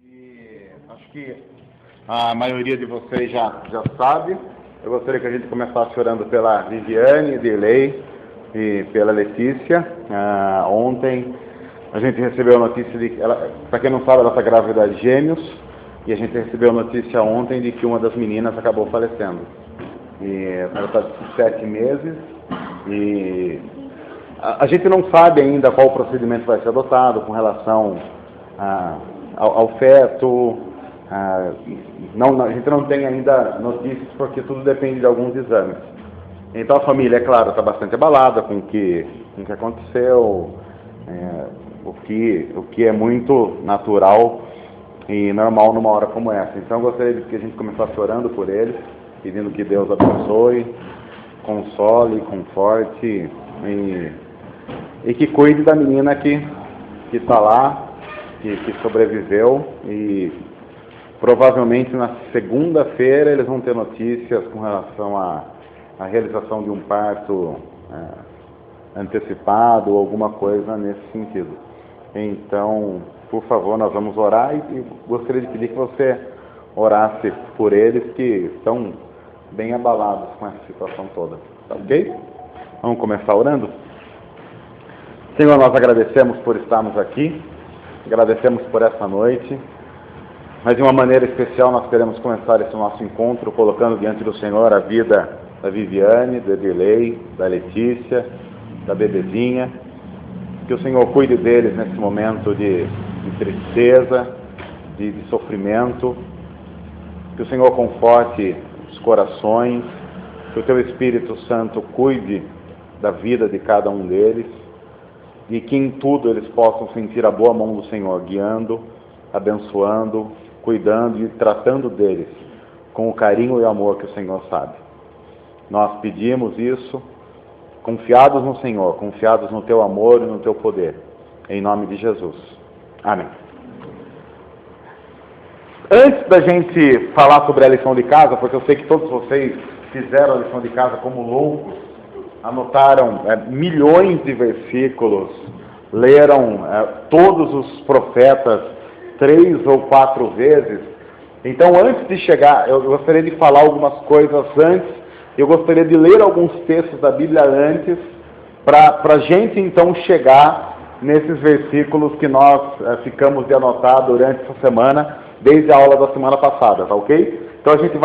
Acho que a maioria de vocês já sabe. Eu gostaria que a gente começasse orando pela Viviane, Dirley e pela Letícia. Ontem a gente recebeu a notícia de que, para quem não sabe, ela está grávida de gêmeos, e a gente recebeu a notícia ontem de que uma das meninas acabou falecendo. E ela está de 7 meses e a gente não sabe ainda qual procedimento vai ser adotado com relação ao feto. A gente não tem ainda notícias porque tudo depende de alguns exames. Então a família, é claro, está bastante abalada com o que aconteceu, o que é muito natural e normal numa hora como essa. Então eu gostaria que a gente começasse orando por eles, pedindo que Deus abençoe, console, conforte e que cuide da menina que está lá, que sobreviveu, e provavelmente na segunda-feira eles vão ter notícias com relação à realização de um parto antecipado ou alguma coisa nesse sentido. Então, por favor, nós vamos orar e gostaria de pedir que você orasse por eles que estão bem abalados com essa situação toda. Tá ok? Vamos começar orando? Senhor, nós agradecemos por estarmos aqui, agradecemos por essa noite. Mas de uma maneira especial nós queremos começar esse nosso encontro colocando diante do Senhor a vida da Viviane, da Dirley, da Letícia, da bebezinha. Que o Senhor cuide deles nesse momento de tristeza, de sofrimento. Que o Senhor conforte os corações. Que o Teu Espírito Santo cuide da vida de cada um deles. E que em tudo eles possam sentir a boa mão do Senhor, guiando, abençoando, cuidando e tratando deles com o carinho e amor que o Senhor sabe. Nós pedimos isso, confiados no Senhor, confiados no Teu amor e no Teu poder. Em nome de Jesus. Amém. Antes da gente falar sobre a lição de casa, porque eu sei que todos vocês fizeram a lição de casa como loucos, anotaram milhões de versículos, leram todos os profetas 3 ou 4 vezes. Então, antes de chegar, eu gostaria de falar algumas coisas antes, eu gostaria de ler alguns textos da Bíblia antes, para a gente então chegar nesses versículos que nós ficamos de anotar durante essa semana, desde a aula da semana passada, tá ok? Então a gente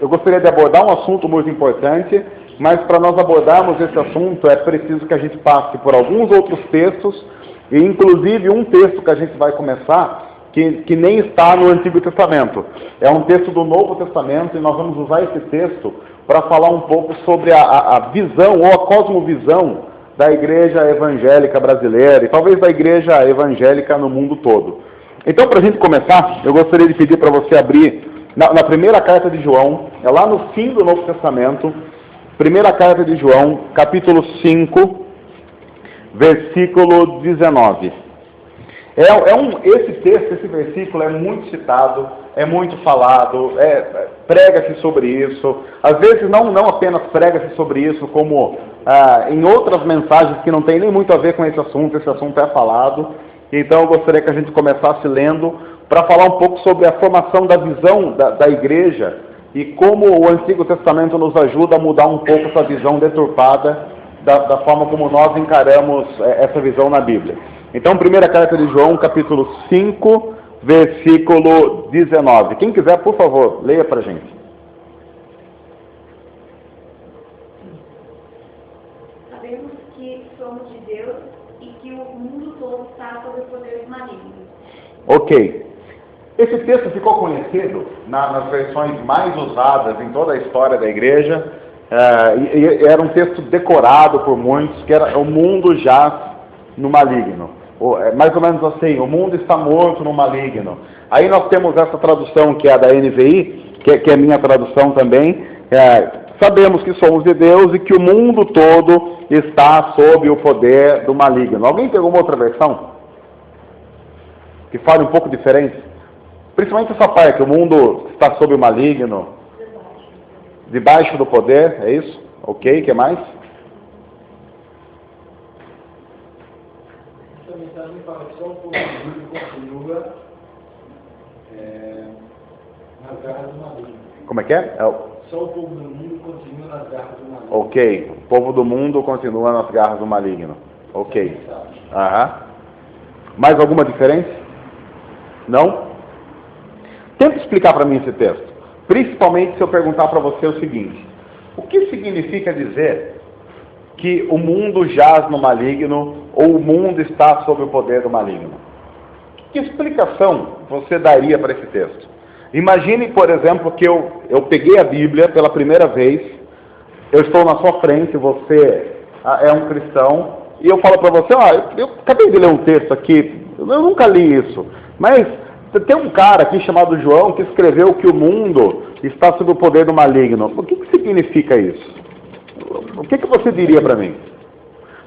eu gostaria de abordar um assunto muito importante, mas para nós abordarmos esse assunto é preciso que a gente passe por alguns outros textos, e inclusive um texto que a gente vai começar, que nem está no Antigo Testamento. É um texto do Novo Testamento, e nós vamos usar esse texto para falar um pouco sobre a visão, ou a cosmovisão da igreja evangélica brasileira, e talvez da igreja evangélica no mundo todo. Então, para a gente começar, eu gostaria de pedir para você abrir na primeira carta de João, é lá no fim do Novo Testamento, primeira carta de João, capítulo 5, versículo 19. Esse texto, esse versículo é muito citado, é muito falado, prega-se sobre isso. Às vezes não apenas prega-se sobre isso, como em outras mensagens que não tem nem muito a ver com esse assunto é falado. Então eu gostaria que a gente começasse lendo para falar um pouco sobre a formação da visão da igreja e como o Antigo Testamento nos ajuda a mudar um pouco essa visão deturpada da forma como nós encaramos essa visão na Bíblia. Então, primeira carta de João, capítulo 5, versículo 19. Quem quiser, por favor, leia para a gente. Sabemos que somos de Deus e que o mundo todo está sob o poder maligno. Ok. Esse texto ficou conhecido nas versões mais usadas em toda a história da igreja. E era um texto decorado por muitos, que era: o mundo jaz no maligno. Mais ou menos assim: o mundo está morto no maligno. Aí nós temos essa tradução que é a da NVI, que é minha tradução também. Sabemos que somos de Deus e que o mundo todo está sob o poder do maligno. Alguém pegou uma outra versão? Que fale um pouco diferente? Principalmente essa parte: o mundo está sob o maligno, debaixo do poder, é isso? Ok, o que mais? Essa mensagem fala que só o povo livre continua Nas garras do maligno. Como é que é? Só o povo do mundo continua nas garras do maligno. Ok. O povo do mundo continua nas garras do maligno. Ok. Aham. Mais alguma diferença? Não? Tenta explicar para mim esse texto. Principalmente se eu perguntar para você o seguinte: o que significa dizer que o mundo jaz no maligno ou o mundo está sob o poder do maligno? Que explicação você daria para esse texto? Imagine, por exemplo, que eu peguei a Bíblia pela primeira vez, eu estou na sua frente, você é um cristão, e eu falo para você, eu acabei de ler um texto aqui, eu nunca li isso, mas tem um cara aqui chamado João que escreveu que o mundo está sob o poder do maligno. O que significa isso? O que você diria para mim?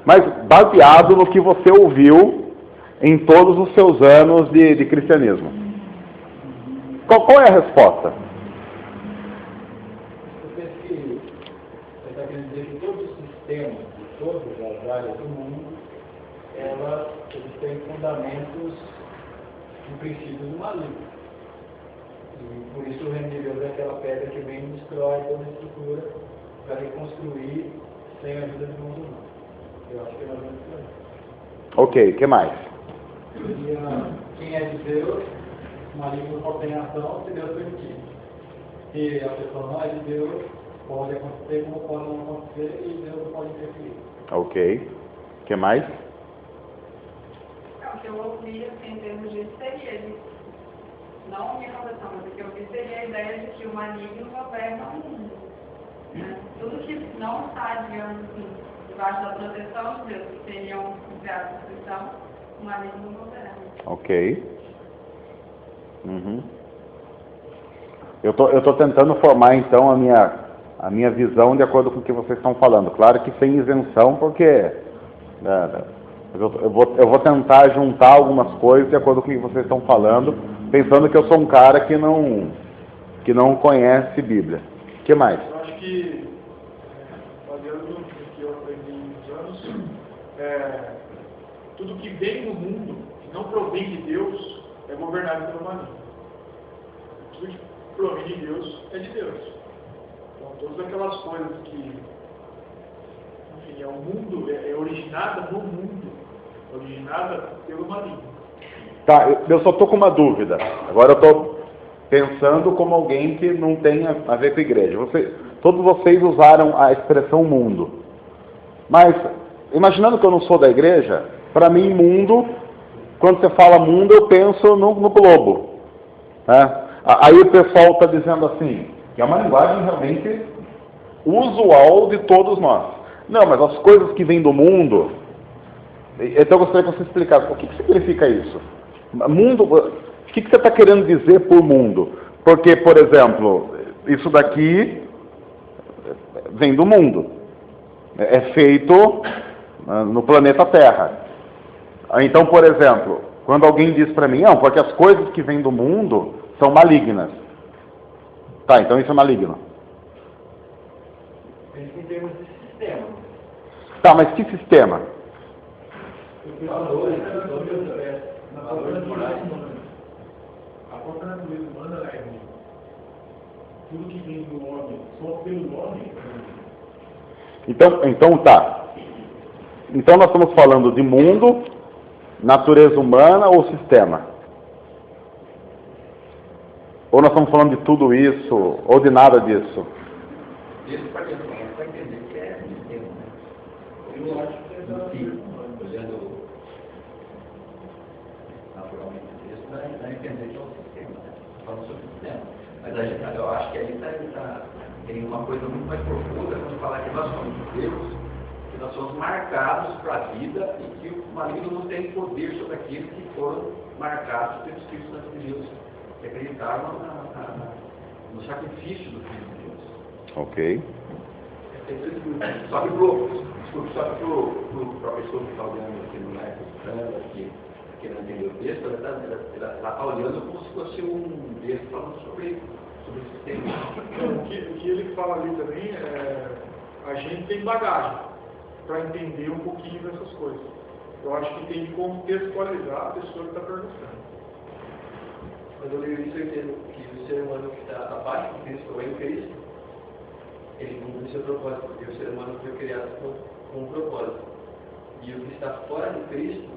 Mas baseado no que você ouviu em todos os seus anos de cristianismo. Qual é a resposta? Eu penso que você está querendo dizer que todos os sistemas de todas as áreas do mundo, eles têm fundamentos no princípio do maligno. E por isso o reino de Deus é aquela pedra que vem e destrói toda a estrutura para reconstruir sem a ajuda de mãos humanas. Eu acho que nós vamos por aí. Ok, o que mais? Quem é de Deus, o maligno só tem ação se Deus permitir. Se a pessoa não é de Deus, pode acontecer como pode não acontecer e Deus não pode interferir. Ok. O que mais? O que eu ouvi, assim, em termos de seria, não a minha concepção, mas o que eu ouvi seria a ideia de que o maligno governa o mundo. Né? Tudo que não está, digamos assim, debaixo da proteção de Deus, que seriam criados cristãos, o maligno governa. Ok. Uhum. Eu tô tentando formar, então, a minha visão de acordo com o que vocês estão falando. Claro que sem isenção, porque eu vou tentar juntar algumas coisas de acordo com o que vocês estão falando, pensando que eu sou um cara que não conhece Bíblia. O que mais? Eu acho que, baseado no que eu aprendi nos anos, tudo que vem no mundo, que não provém de Deus, é governado pelo maligno. Tudo que provém de Deus é de Deus. Então, todas aquelas coisas que, enfim, o mundo, é originada no mundo, originada pelo maligno. Tá, eu só estou com uma dúvida. Agora eu estou pensando como alguém que não tem a ver com a igreja. Todos vocês usaram a expressão mundo. Mas, imaginando que eu não sou da igreja, para mim mundo, quando você fala mundo, eu penso no globo. Né? Aí o pessoal está dizendo assim, que é uma linguagem realmente usual de todos nós. Não, mas as coisas que vêm do mundo... Então eu gostaria que você explicasse, o que significa isso? Mundo, o que você está querendo dizer por mundo? Porque, por exemplo, isso daqui vem do mundo. É feito no planeta Terra. Então, por exemplo, quando alguém diz para mim, não, porque as coisas que vêm do mundo são malignas. Tá, então isso é maligno. Pensa em termos de sistema. Tá, mas que sistema? Valores, A própria natureza humana é ruim. Tudo que vem do homem, só pelo homem, é ruim. Então tá. Então nós estamos falando de mundo, natureza humana ou sistema? Ou nós estamos falando de tudo isso, ou de nada disso? Isso para quem conhece vai entender que é sistema, né? Eu acho que olhando naturalmente isso, vai entender que é um sistema, né? Falando sobre o sistema. Mas eu acho que aí tem uma coisa muito mais profunda quando falar que nós somos Deus, que nós somos marcados para a vida e que o maligno não tem poder sobre aqueles que foram marcados pelo Espírito Santo de Deus, que acreditavam no sacrifício do Filho de Deus. Ok. Só que pro professor que está olhando aqui no live, que não entendeu o texto, ela está olhando como se fosse um texto falando sobre o sistema. Então, o que ele fala ali também é a gente tem bagagem para entender um pouquinho dessas coisas. Eu acho que tem que contextualizar a pessoa que está perguntando. Quando eu leio isso, eu entendo que o ser humano que está abaixo de Cristo ou em Cristo, ele cumpre o seu propósito, porque o ser humano foi criado com um propósito. E o que está fora de Cristo,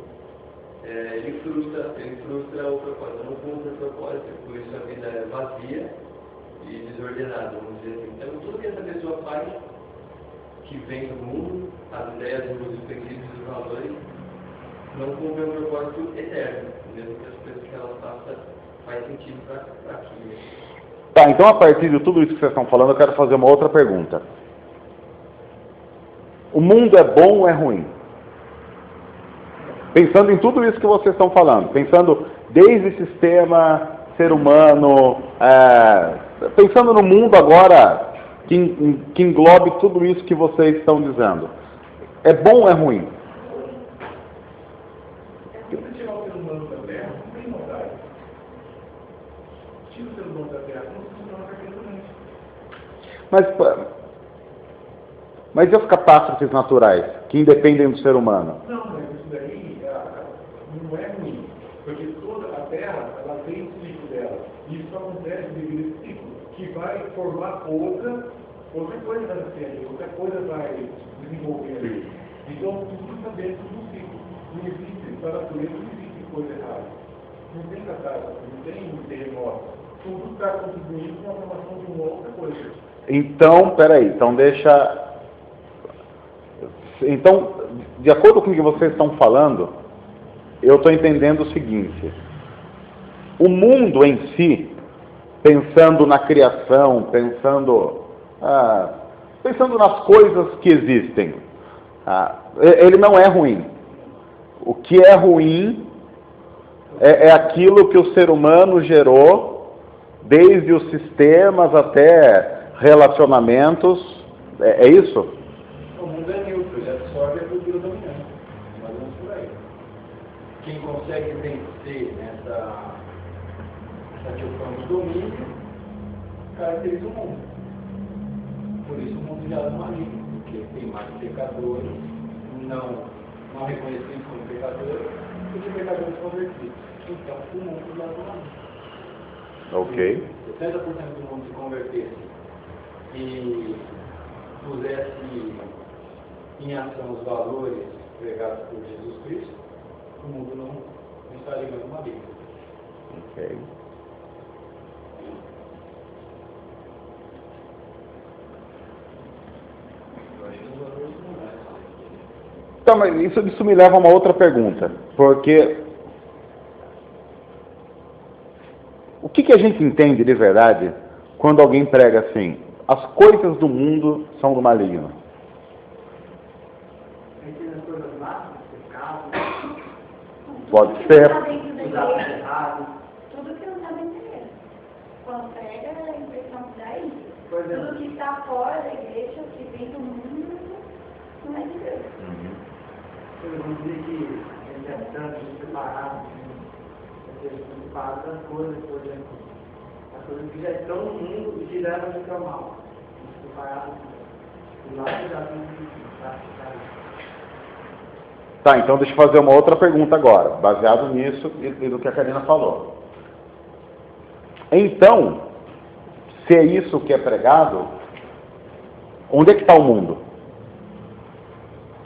ele frustra o propósito, não cumpre o propósito, por isso a vida é vazia e desordenada, vamos dizer assim. Então, tudo que essa pessoa faz, que vem do mundo, as ideias do mundo, os princípios e os valores, não cumpre um propósito eterno, mesmo que as coisas que ela faça faz sentido para aquilo. Tá, então a partir de tudo isso que vocês estão falando, eu quero fazer uma outra pergunta. O mundo é bom ou é ruim? Pensando em tudo isso que vocês estão falando, pensando desde sistema, ser humano, pensando no mundo agora que englobe tudo isso que vocês estão dizendo. É bom ou é ruim? Se tirar o ser humano da Terra, não tem maldade. Tira o ser humano da Terra, não funciona perfeitamente. Mas e as catástrofes naturais, que independem do ser humano? Não, mas isso daí não é ruim. Porque toda a Terra, ela tem o ciclo dela. E isso acontece devido a esse ciclo, que vai formar outra coisa vai nascer, outra coisa vai desenvolver ali. Então, tudo está dentro do ciclo. Não existe, para a natureza não existe coisa errada. Não tem catástrofe, não tem terremoto. Tudo está contribuindo com a formação de uma outra coisa. Então, peraí, Então, de acordo com o que vocês estão falando, eu estou entendendo o seguinte: o mundo em si, pensando na criação, pensando nas coisas que existem, ele não é ruim. O que é ruim é aquilo que o ser humano gerou, desde os sistemas até relacionamentos. É isso? O mundo é neutro, ele absorve a cultura dominante. Mas vamos por aí. Quem consegue vencer nessa questão do domínio caracteriza o mundo. Por isso o mundo já é maligno, porque tem mais pecadores não reconhecidos como pecadores do que pecadores convertidos. Então o mundo já é maligno. Ok. Se 70% do mundo se convertesse e pusesse em ação os valores pregados por Jesus Cristo, o mundo não estaria mais maligno. Ok. Então, mas isso me leva a uma outra pergunta, porque o que a gente entende de verdade quando alguém prega assim: as coisas do mundo são do maligno? As coisas más, pecado, Pode tudo que ser. não está dentro da Usar igreja, errado. tudo que não está dentro da igreja. Quando prega, a impressão que dá é isso. Por exemplo. Tudo que está fora da igreja, o que vem do mundo, não é de Deus. Eu vou dizer que ele é tanto separado, separado das coisas, por exemplo. As coisas que já estão no mundo e que levam para o mal. Separado do lado da vida. Tá, então deixa eu fazer uma outra pergunta agora, baseado nisso e no que a Karina falou. Então, se é isso que é pregado, onde é que está o mundo?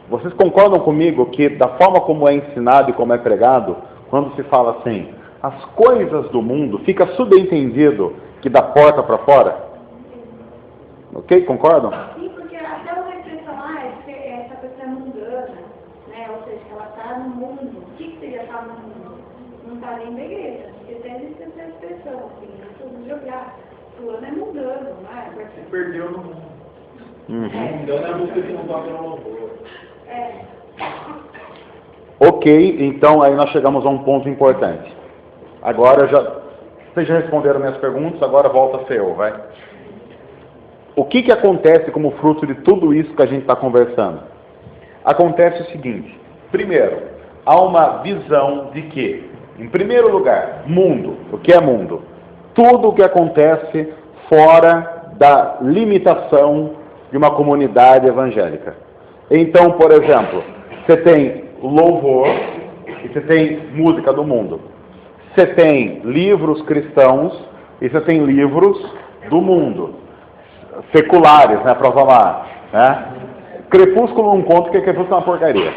Vocês concordam comigo que, da forma como é ensinado e como é pregado, quando se fala assim, as coisas do mundo, fica subentendido que da porta para fora? Ok? Concordam? Sim, porque até uma expressão, essa pessoa é mundana, né? Ou seja, ela está no mundo. O que seria estar no mundo? Não está dentro da igreja. Porque tem essa expressão, assim, tudo jogar. Fulano é mundano, não é? Se perdeu no mundo. Mundano é a música que não toca no louvor. Ok, então aí nós chegamos a um ponto importante. Agora vocês já responderam minhas perguntas, agora volta a ser eu, vai. O que acontece como fruto de tudo isso que a gente está conversando? Acontece o seguinte: primeiro, há uma visão de que, em primeiro lugar, mundo. O que é mundo? Tudo o que acontece fora da limitação de uma comunidade evangélica. Então, por exemplo, você tem louvor e você tem música do mundo. você tem livros cristãos e você tem livros do mundo, seculares, né, para falar, né? Crepúsculo não conta, porque Crepúsculo é uma porcaria.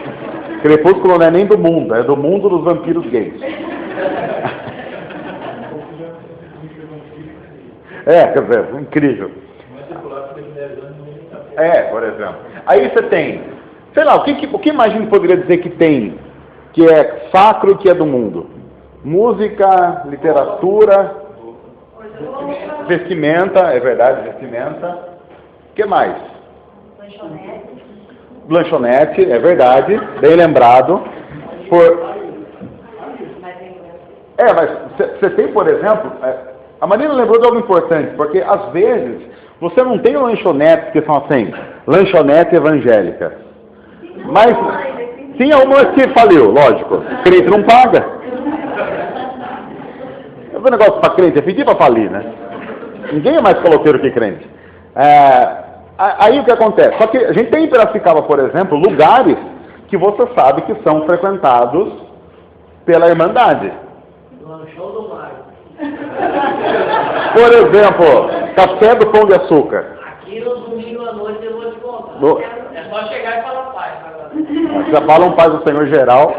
Crepúsculo não é nem do mundo, é do mundo dos vampiros gays. Quer dizer, incrível. Por exemplo. Aí você tem, sei lá, o que mais a gente poderia dizer que tem, que é sacro e que é do mundo? Música, literatura, vestimenta, é verdade, vestimenta. O que mais? Lanchonete, é verdade, bem lembrado. Mas você tem, por exemplo, a Marina lembrou de algo importante, porque às vezes você não tem lanchonetes que são assim, lanchonete evangélica. Mas tinha uma que faliu, lógico, crente não paga. O negócio para crente é pedir para falir, né? Ninguém é mais coloqueiro que crente. Aí o que acontece? Só que a gente tem em Piracicaba, por exemplo, lugares que você sabe que são frequentados pela Irmandade. Lanchão do Mário. Por exemplo, café do Pão de Açúcar. Aqui no domingo à noite eu vou te contar. É só chegar e falar paz agora. Já falam paz do Senhor geral.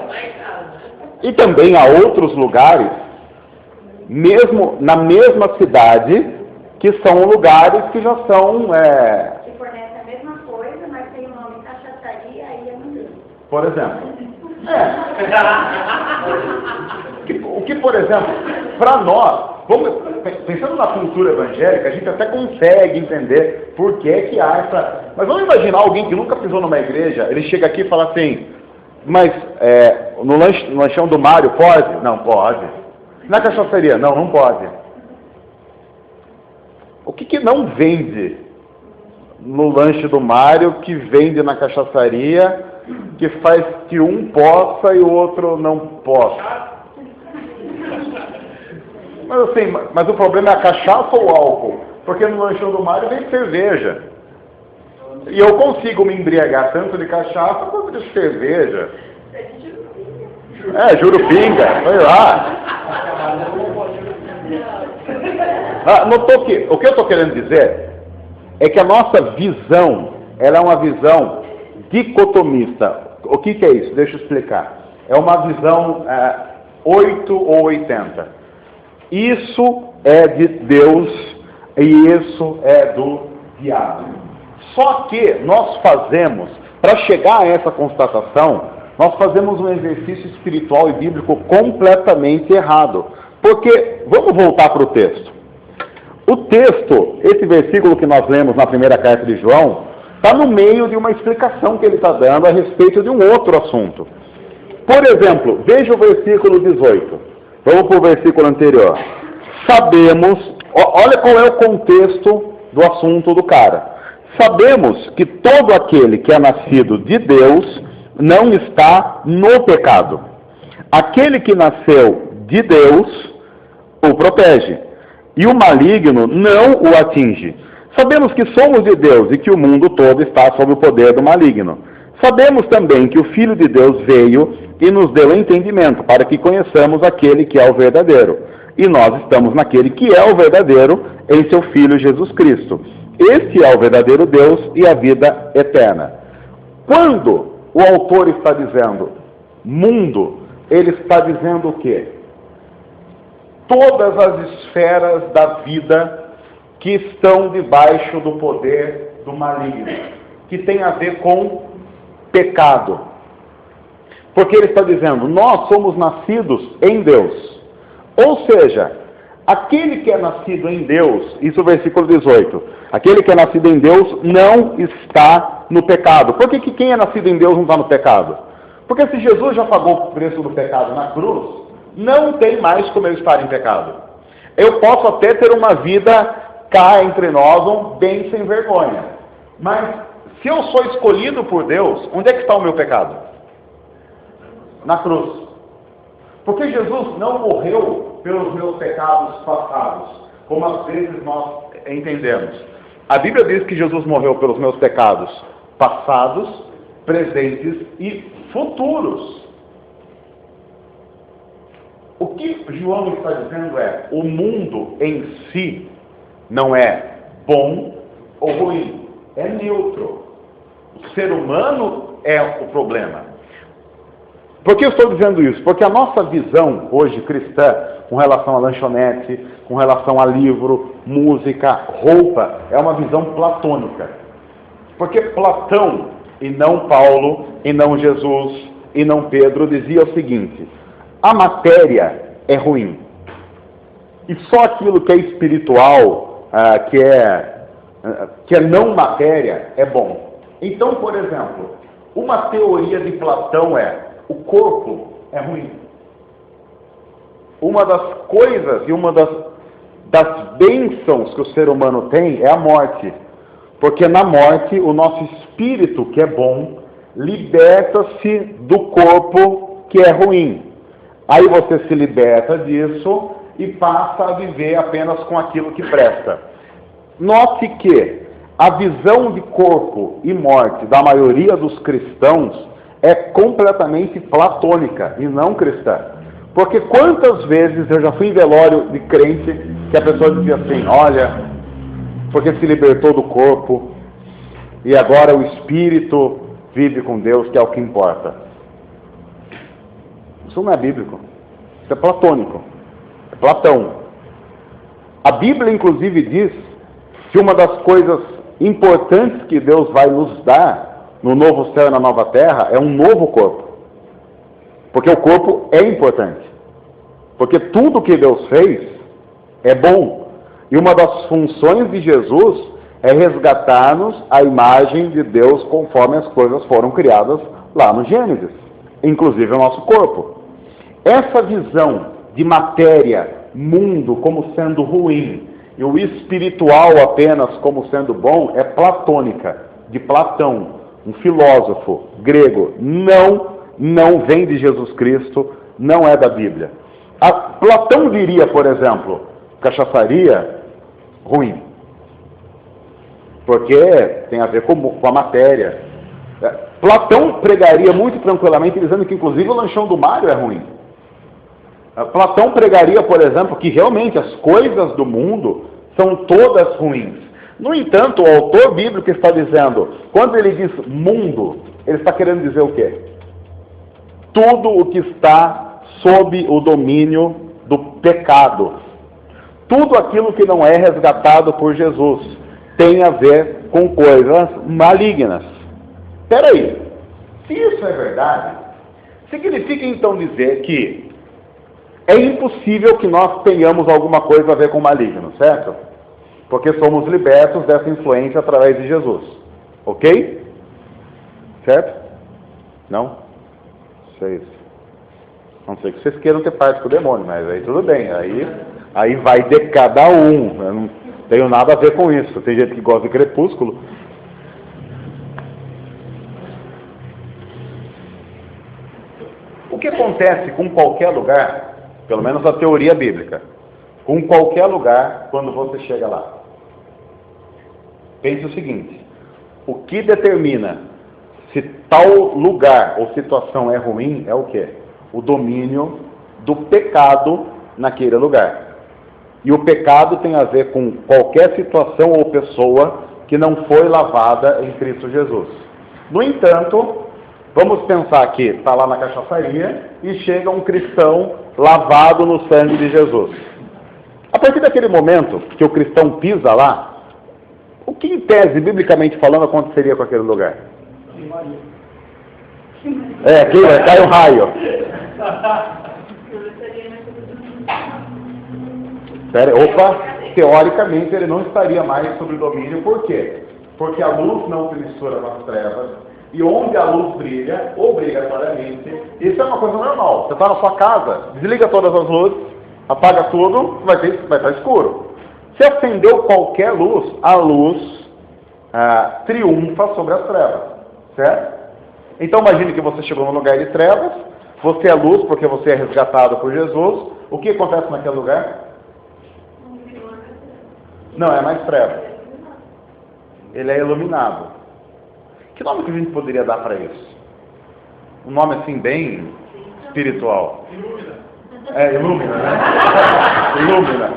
E também há outros lugares, mesmo na mesma cidade, que são lugares que já são... que fornece a mesma coisa, mas tem o nome cachaçaria, aí é muito. Por exemplo. O que, por exemplo, para nós, pensando na cultura evangélica, a gente até consegue entender por que há essa... Mas vamos imaginar alguém que nunca pisou numa igreja, ele chega aqui e fala assim, mas no lanchão do Mário pode? Não, pode. Na cachaçaria? Não, não pode. O que não vende no lanche do Mário, que vende na cachaçaria, que faz que um possa e o outro não possa? Mas o problema é a cachaça ou o álcool? Porque no lanchão do Mário vem cerveja. E eu consigo me embriagar tanto de cachaça quanto de cerveja. Jurupinga, sei lá. Notou que o que eu estou querendo dizer é que a nossa visão, ela é uma visão dicotomista. O que é isso? Deixa eu explicar. É uma visão 8 ou 80. Isso é de Deus e isso é do diabo. Só que nós fazemos, para chegar a essa constatação, nós fazemos um exercício espiritual e bíblico completamente errado. Porque, vamos voltar para o texto. O texto, esse versículo que nós lemos na primeira carta de João, está no meio de uma explicação que ele está dando a respeito de um outro assunto. Por exemplo, veja o versículo 18. Vamos para o versículo anterior. Sabemos, olha qual é o contexto do assunto do cara. Sabemos que todo aquele que é nascido de Deus não está no pecado. Aquele que nasceu de Deus o protege, e o maligno não o atinge. Sabemos que somos de Deus e que o mundo todo está sob o poder do maligno. Sabemos também que o Filho de Deus veio e nos deu entendimento para que conheçamos aquele que é o verdadeiro. E nós estamos naquele que é o verdadeiro, em seu Filho Jesus Cristo. Esse é o verdadeiro Deus e a vida eterna. Quando o autor está dizendo mundo, ele está dizendo o quê? Todas as esferas da vida que estão debaixo do poder do maligno, que tem a ver com pecado. Porque ele está dizendo, nós somos nascidos em Deus. Ou seja, aquele que é nascido em Deus, isso é o versículo 18, aquele que é nascido em Deus não está no pecado. Por que quem é nascido em Deus não está no pecado? Porque se Jesus já pagou o preço do pecado na cruz, não tem mais como eu estar em pecado. Eu posso até ter uma vida cá entre nós, um bem sem vergonha. Mas se eu sou escolhido por Deus, onde é que está o meu pecado? Na cruz. Porque Jesus não morreu pelos meus pecados passados, como às vezes nós entendemos. A Bíblia diz que Jesus morreu pelos meus pecados passados, presentes e futuros. O que João está dizendo é, o mundo em si não é bom ou ruim, é neutro. O ser humano é o problema. Por que eu estou dizendo isso? Porque a nossa visão hoje cristã, com relação a lanchonete, com relação a livro, música, roupa, é uma visão platônica. Porque Platão, e não Paulo, e não Jesus, e não Pedro, dizia o seguinte: a matéria é ruim. E só aquilo que é espiritual, que é não matéria, é bom. Então, por exemplo, uma teoria de Platão é: o corpo é ruim. Uma das coisas e uma das bênçãos que o ser humano tem é a morte. Porque na morte, o nosso espírito, que é bom, liberta-se do corpo que é ruim. Aí você se liberta disso e passa a viver apenas com aquilo que presta. Note que a visão de corpo e morte da maioria dos cristãos é completamente platônica e não cristã. Porque quantas vezes eu já fui em velório de crente que a pessoa dizia assim: olha, porque se libertou do corpo e agora o espírito vive com Deus, que é o que importa. Isso não é bíblico, isso é platônico, é Platão. A Bíblia inclusive diz que uma das coisas importantes que Deus vai nos dar no novo céu e na nova terra é um novo corpo. Porque o corpo é importante. Porque tudo que Deus fez é bom. E uma das funções de Jesus é resgatar-nos a imagem de Deus conforme as coisas foram criadas lá no Gênesis. Inclusive o nosso corpo. Essa visão de matéria, mundo como sendo ruim, e o espiritual apenas como sendo bom, é platônica, de Platão, um filósofo grego. Não vem de Jesus Cristo, não é da Bíblia. Platão diria, por exemplo, cachaçaria ruim, porque tem a ver com a matéria. Platão pregaria muito tranquilamente dizendo que inclusive o lanchão do Mário é ruim. Platão pregaria, por exemplo, que realmente as coisas do mundo são todas ruins. No entanto, o autor bíblico está dizendo, quando ele diz mundo, ele está querendo dizer o quê? Tudo o que está sob o domínio do pecado. Tudo aquilo que não é resgatado por Jesus tem a ver com coisas malignas. Espera aí, se isso é verdade, significa então dizer que é impossível que nós tenhamos alguma coisa a ver com maligno, certo? Porque somos libertos dessa influência através de Jesus. Ok? Certo? Não? Vocês, não sei que vocês queiram ter parte com o demônio, mas aí tudo bem. Aí vai de cada um. Eu não tenho nada a ver com isso. Tem gente que gosta de crepúsculo. O que acontece com qualquer lugar, pelo menos a teoria bíblica, com qualquer lugar quando você chega lá? Pense o seguinte: o que determina se tal lugar ou situação é ruim é o quê? O domínio do pecado naquele lugar. E o pecado tem a ver com qualquer situação ou pessoa que não foi lavada em Cristo Jesus. No entanto, vamos pensar que está lá na cachaçaria e chega um cristão lavado no sangue de Jesus. A partir daquele momento que o cristão pisa lá, o que em tese, biblicamente falando, aconteceria com aquele lugar? Cai um raio. Teoricamente ele não estaria mais sob domínio. Por quê? Porque a luz não se mistura com as trevas. E onde a luz brilha, obrigatoriamente, isso é uma coisa normal. Você está na sua casa, desliga todas as luzes, apaga tudo, vai estar escuro. Se acendeu qualquer luz, a luz triunfa sobre as trevas. Certo? Então imagine que você chegou num lugar de trevas, você é luz porque você é resgatado por Jesus. O que acontece naquele lugar? Não, é mais trevas. Ele é iluminado. Que nome que a gente poderia dar para isso? Um nome assim bem espiritual. Ilumina, né? Ilumina.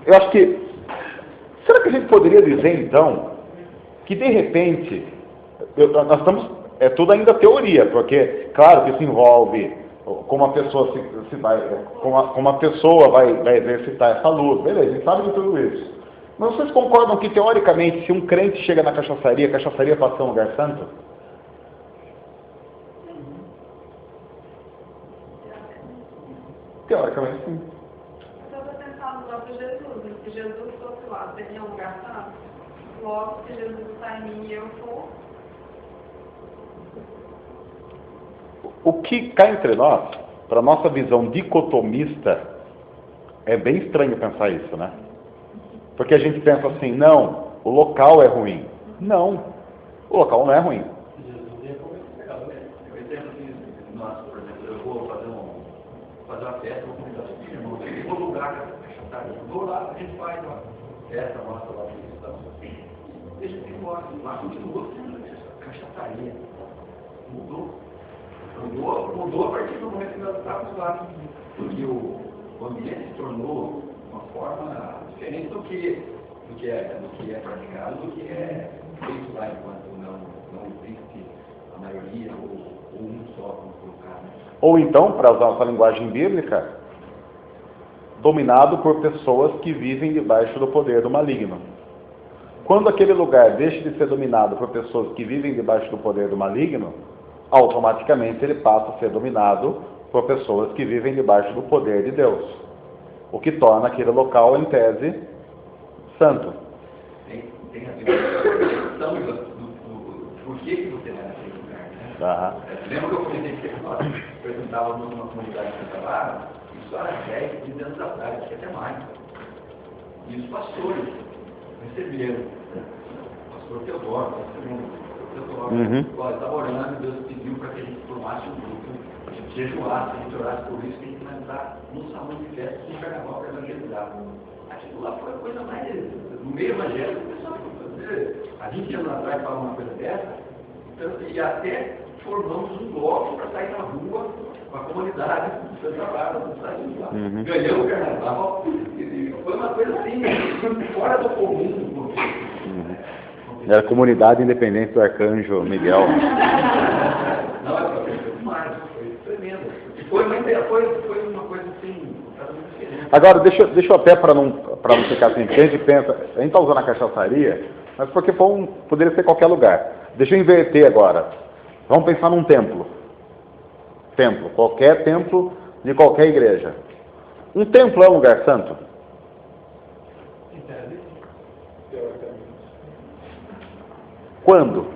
Eu acho que... Será que a gente poderia dizer, então, que de repente... nós estamos... É tudo ainda teoria, porque, claro que isso envolve como a pessoa como a pessoa vai exercitar essa luz. Beleza, a gente sabe de tudo isso. Mas vocês concordam que, teoricamente, se um crente chega na cachaçaria, a cachaçaria passa a ser um lugar santo? Teoricamente, sim. Eu estou pensando no próprio Jesus. Se Jesus fosse lá, seria um lugar santo? Logo, se Jesus está em mim e eu for... O que cá entre nós, para a nossa visão dicotomista, é bem estranho pensar isso, né? Porque a gente pensa assim, não, o local é ruim. Não, o local não é ruim. Eu entendo que nós, por exemplo, eu vou fazer uma festa, vou convidar os meus irmãos, eu vou lugar com a cachaçaria. Vou lá, a gente faz uma festa nossa lá de cristão. Deixa que embora, lá continua sendo cachaçaria. Mudou a partir do momento que nós estávamos lá. Porque o ambiente se tornou uma forma diferente do que é praticado, do que é feito lá, enquanto não existe a maioria ou um só, como colocar. Ou então, para usar essa linguagem bíblica, dominado por pessoas que vivem debaixo do poder do maligno. Quando aquele lugar deixa de ser dominado por pessoas que vivem debaixo do poder do maligno, automaticamente ele passa a ser dominado por pessoas que vivem debaixo do poder de Deus. O que torna aquele local, em tese, santo. Tem a ver com a questão do por que você vai naquele lugar, né? Lembra que eu comentei que nós apresentávamos numa comunidade em Santa Bárbara, isso há 10, 15 anos atrás, acho que até mais. E os pastores receberam, o pastor Teodoro, olha, estava orando, Deus pediu para que a gente formasse um grupo, a gente jejuasse, a gente orasse por isso, que a gente vai entrar no salão de festa no carnaval para evangelizar. Aquilo lá foi a coisa mais, no meio evangélico, o pessoal foi fazer, há 20 anos atrás falava uma coisa dessa, então, e até formamos um bloco para sair na rua com a comunidade do Santa Bárbara, do Estado. Ganhamos o carnaval, e foi uma coisa assim, fora do comum. Era a comunidade independente do Arcanjo Miguel. Não, foi demais, foi tremendo. E foi uma coisa assim, diferente. Agora, deixa eu até, para não ficar assim, a gente pensa, a gente está usando a cachaçaria, mas porque poderia ser qualquer lugar. Deixa eu inverter agora. Vamos pensar num templo. Qualquer templo de qualquer igreja. Um templo é um lugar santo? Quando?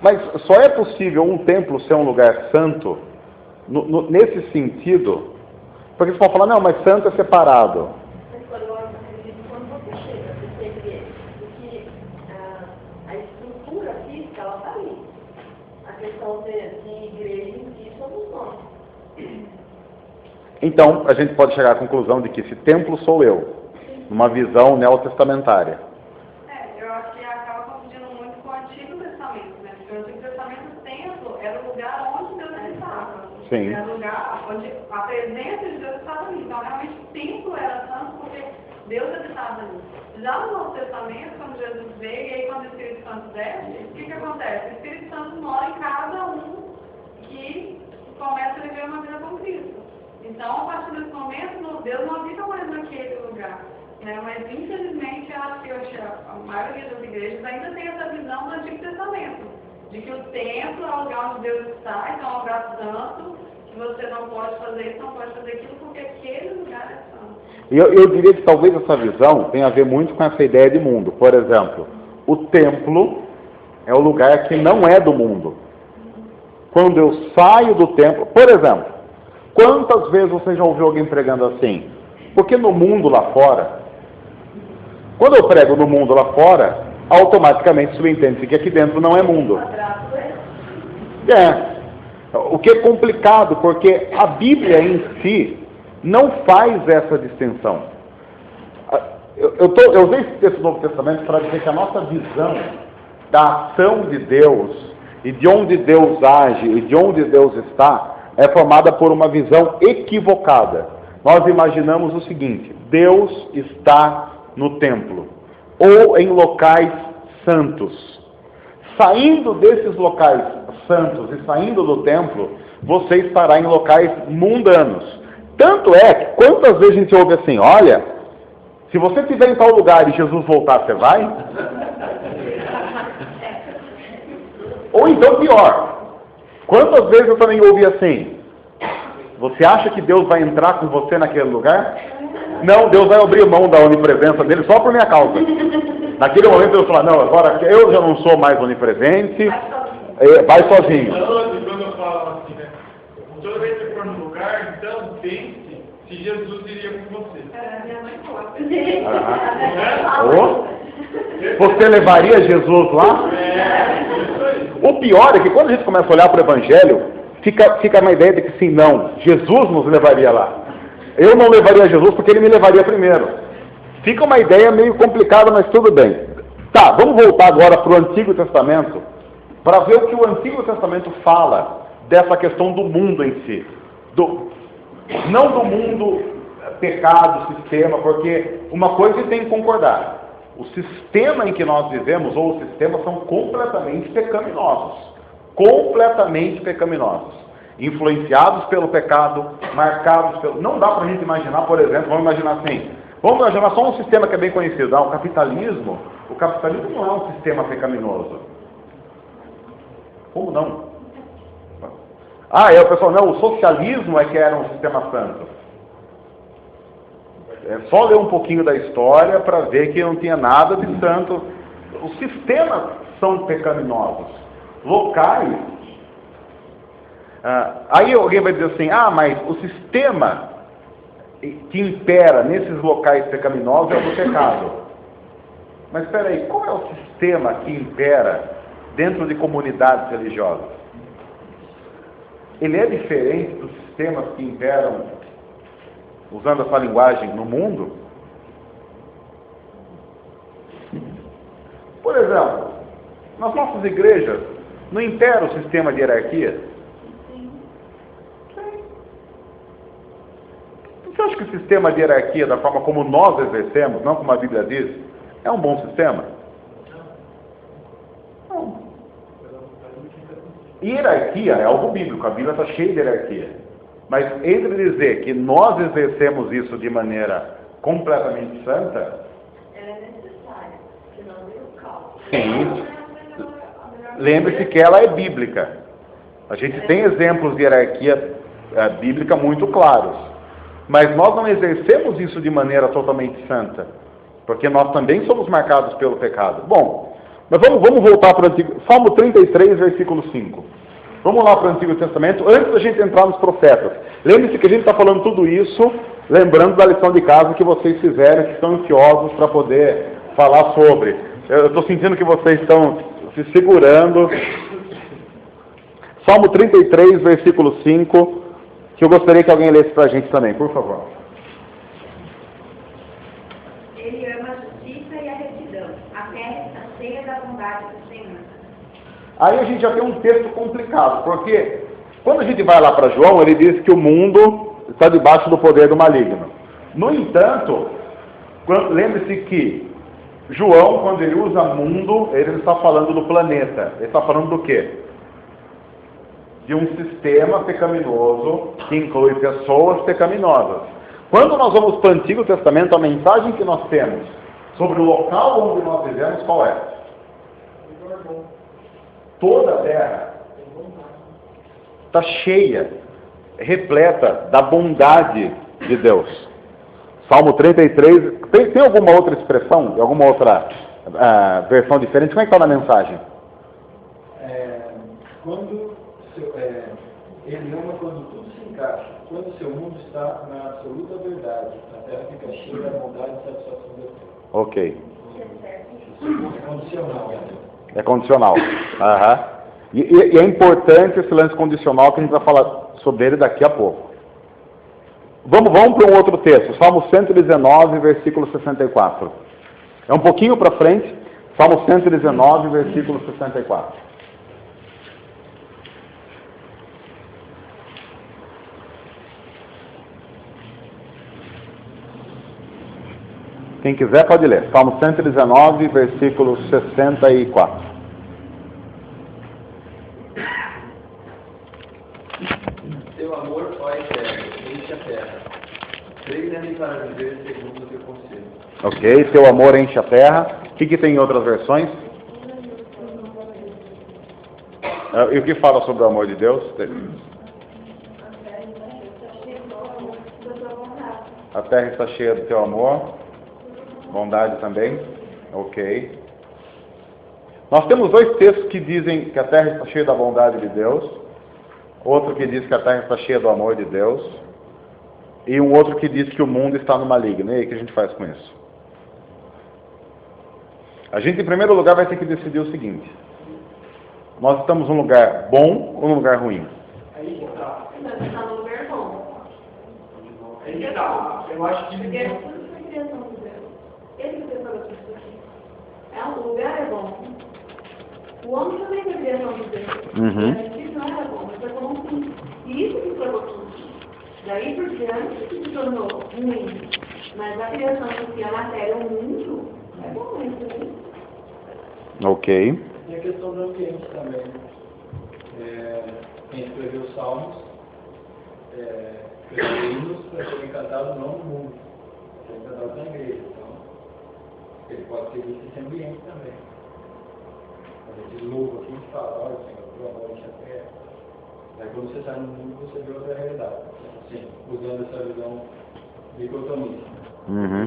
Mas só é possível um templo ser um lugar santo nesse sentido, porque você pode falar, não, mas santo é separado. Quando você chega, você vê que a estrutura física, ela está ali. A questão de igreja em si somos nós. Então, a gente pode chegar à conclusão de que esse templo sou eu, numa visão neotestamentária. Eu acho que acaba confundindo muito com o Antigo Testamento, né? Porque o Antigo Testamento, o templo era o lugar onde Deus estava. Sim. Era o lugar onde a presença de Deus estava ali. Então, realmente, o templo era santo porque Deus estava ali. Já no Novo Testamento, quando Jesus veio, e aí quando o Espírito Santo desce, o que acontece? O Espírito Santo mora em cada um que começa a viver uma vida com Cristo. Então, a partir desse momento, Deus não habita mais naquele lugar. Mas, infelizmente, eu acho que a maioria das igrejas ainda tem essa visão do Antigo Testamento, de que o templo é o lugar onde Deus está, então é um lugar santo, que você não pode fazer isso, não pode fazer aquilo, porque aquele lugar é santo. Eu diria que talvez essa visão tenha a ver muito com essa ideia de mundo. Por exemplo, o templo é o lugar que não é do mundo. Quando eu saio do templo, por exemplo, quantas vezes você já ouviu alguém pregando assim? Porque no mundo lá fora, quando eu prego no mundo lá fora, automaticamente subentende-se que aqui dentro não é mundo. O que é complicado, porque a Bíblia em si não faz essa distinção. Eu usei esse texto do Novo Testamento para dizer que a nossa visão da ação de Deus e de onde Deus age e de onde Deus está, é formada por uma visão equivocada. Nós imaginamos o seguinte: Deus está no templo, ou em locais santos. Saindo desses locais santos e saindo do templo, você estará em locais mundanos. Tanto é que, quantas vezes a gente ouve assim: olha, se você estiver em tal lugar e Jesus voltar, você vai? Ou então pior, quantas vezes eu também ouvi assim: você acha que Deus vai entrar com você naquele lugar? Não, Deus vai abrir mão da onipresença dele só por minha causa. Naquele momento eu falo: não, agora eu já não sou mais onipresente, vai sozinho. Quando eu falo assim, né? Toda vez que você for no lugar, então pense se Jesus iria com você. Minha mãe Você levaria Jesus lá? O pior é que quando a gente começa a olhar para o Evangelho, fica uma ideia de que sim, não, Jesus nos levaria lá. Eu não levaria Jesus porque ele me levaria primeiro. Fica uma ideia meio complicada, mas tudo bem. Tá, vamos voltar agora para o Antigo Testamento, para ver o que o Antigo Testamento fala dessa questão do mundo em si. Não do mundo, pecado, sistema, porque uma coisa tem que concordar: o sistema em que nós vivemos, ou os sistemas, são completamente pecaminosos. Completamente pecaminosos. Influenciados pelo pecado, marcados pelo... Não dá para a gente imaginar, por exemplo, vamos imaginar só um sistema que é bem conhecido. O capitalismo não é um sistema pecaminoso. Como não? O pessoal, não, o socialismo é que era um sistema santo. É só ler um pouquinho da história para ver que não tinha nada de santo. Os sistemas são pecaminosos. Locais. Aí alguém vai dizer assim: mas o sistema que impera nesses locais pecaminosos é o do pecado. Mas espera aí, qual é o sistema que impera dentro de comunidades religiosas? Ele é diferente dos sistemas que imperam, usando essa linguagem, no mundo? Por exemplo, nas nossas igrejas, não impera o sistema de hierarquia? Sim. Você acha que o sistema de hierarquia, da forma como nós exercemos, não como a Bíblia diz, é um bom sistema? Não. Hierarquia é algo bíblico, a Bíblia está cheia de hierarquia. Mas entre dizer que nós exercemos isso de maneira completamente santa... Ela é necessária, senão vira o caos. Sim. Lembre-se que ela é bíblica. A gente tem exemplos de hierarquia bíblica muito claros. Mas nós não exercemos isso de maneira totalmente santa. Porque nós também somos marcados pelo pecado. Bom, mas vamos voltar para o Antigo... Salmo 33, versículo 5. Vamos lá para o Antigo Testamento, antes da gente entrar nos profetas. Lembre-se que a gente está falando tudo isso, lembrando da lição de casa que vocês fizeram, que estão ansiosos para poder falar sobre. Eu estou sentindo que vocês estão se segurando. Salmo 33, versículo 5, que eu gostaria que alguém lesse para a gente também, por favor. Ele ama a justiça e a retidão. A terra está cheia da bondade do Senhor. Aí a gente já tem um texto complicado, porque quando a gente vai lá para João, ele diz que o mundo está debaixo do poder do maligno. No entanto, lembre-se que João, quando ele usa mundo, ele não está falando do planeta. Ele está falando do quê? De um sistema pecaminoso que inclui pessoas pecaminosas. Quando nós vamos para o Antigo Testamento, a mensagem que nós temos sobre o local onde nós vivemos, qual é? Toda a terra está cheia, repleta da bondade de Deus. Salmo 33, tem alguma outra expressão, alguma outra versão diferente? Como é que está na mensagem? Ele ama quando tudo se encaixa, quando o seu mundo está na absoluta verdade, a terra fica cheia da bondade e satisfação de Deus. Ok. É condicional. É condicional. Uhum. E é importante esse lance condicional que a gente vai falar sobre ele daqui a pouco. Vamos para um outro texto, Salmo 119, versículo 64. É um pouquinho para frente, Salmo 119, versículo 64. Quem quiser pode ler. Salmo 119, versículo 64. Teu amor, ó eterno, enche a terra. Treina-me para viver segundo o teu conselho. Ok, teu amor enche a terra. O que tem em outras versões? E o que fala sobre o amor de Deus? A terra está cheia do teu amor. Bondade também. Ok. Nós temos dois textos que dizem que a terra está cheia da bondade de Deus. Outro que diz que a terra está cheia do amor de Deus. E um outro que diz que o mundo está no maligno. E aí, o que a gente faz com isso? A gente, em primeiro lugar, vai ter que decidir o seguinte. Nós estamos num lugar bom ou num lugar ruim? Aí que tá. Você está no lugar bom. Aí que tá. Eu acho que Porque tudo foi criação de Deus. Ele que preparou tudo isso aqui. O lugar é bom. O homem também foi criação de Deus. Isso não era bom, mas foi como um fim. E isso que foi tudo. Daí por diante que se tornou ruim. Mas a criação em si, a matéria, o mundo, é bom isso, né? Ok. E a questão do ambiente também. Quem escreveu os Salmos, escreveu hinos para serem cantados não no mundo, serem cantados na igreja. Então, ele pode ter visto esse ambiente também. Quando a gente louva aqui, a gente fala, olha, Senhor, teu amor enche a terra. Aí quando você sai no mundo, você vê outra realidade. Assim, usando essa visão dicotomista.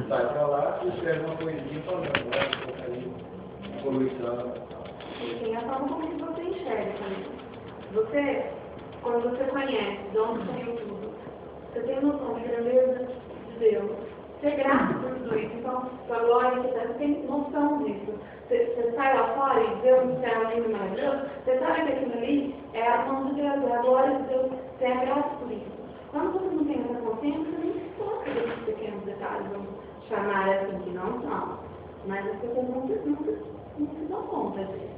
Sai para lá e escreve uma poesia falando, olha, poluição. E tem a forma como que você enxerga também. Quando você conhece de onde saiu tudo, você tem noção da grandeza de Deus. Você é grato por tudo isso. Então, sua glória, você tem noção disso. Você sai lá fora e vê um céu lindo e maravilhoso, você sabe que aquilo ali é a mão de Deus, é a glória de Deus. Você é grato por isso. Quando você não tem essa consciência, você nem se toca desses pequenos detalhes, vamos chamar assim, que não são. Mas as pessoas não se dão conta disso.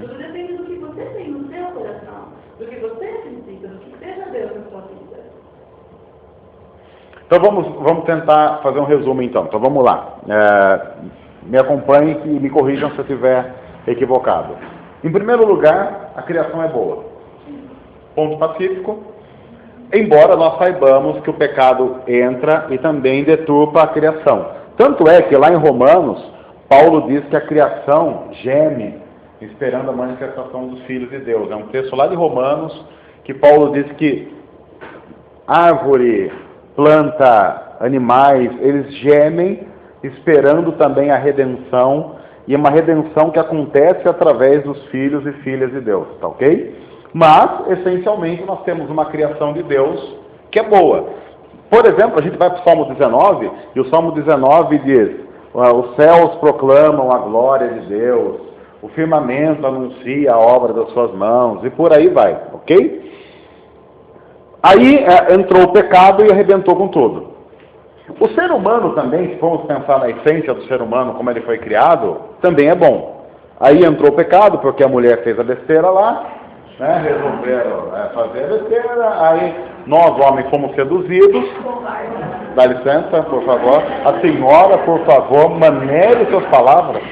Tudo depende do que você tem no seu coração, do que você acredita, do que seja Deus na sua vida. Então vamos tentar fazer um resumo então. Então vamos lá. Me acompanhe e me corrijam se eu estiver equivocado. Em primeiro lugar, a criação é boa. Ponto pacífico. Embora nós saibamos que o pecado entra e também deturpa a criação. Tanto é que lá em Romanos, Paulo diz que a criação geme esperando a manifestação dos filhos de Deus. É um texto lá de Romanos que Paulo diz que árvore, planta, animais, eles gemem esperando também a redenção, e é uma redenção que acontece através dos filhos e filhas de Deus, tá ok? Mas, essencialmente, nós temos uma criação de Deus que é boa. Por exemplo, a gente vai para o Salmo 19, e o Salmo 19 diz, os céus proclamam a glória de Deus, o firmamento anuncia a obra das suas mãos, e por aí vai, ok? Aí entrou o pecado e arrebentou com tudo. O ser humano também, se formos pensar na essência do ser humano, como ele foi criado, também é bom. Aí entrou o pecado, porque a mulher fez a besteira lá, né? Resolveram fazer a besteira, aí nós, homens, fomos seduzidos. Dá licença, por favor. A senhora, por favor, maneire suas palavras.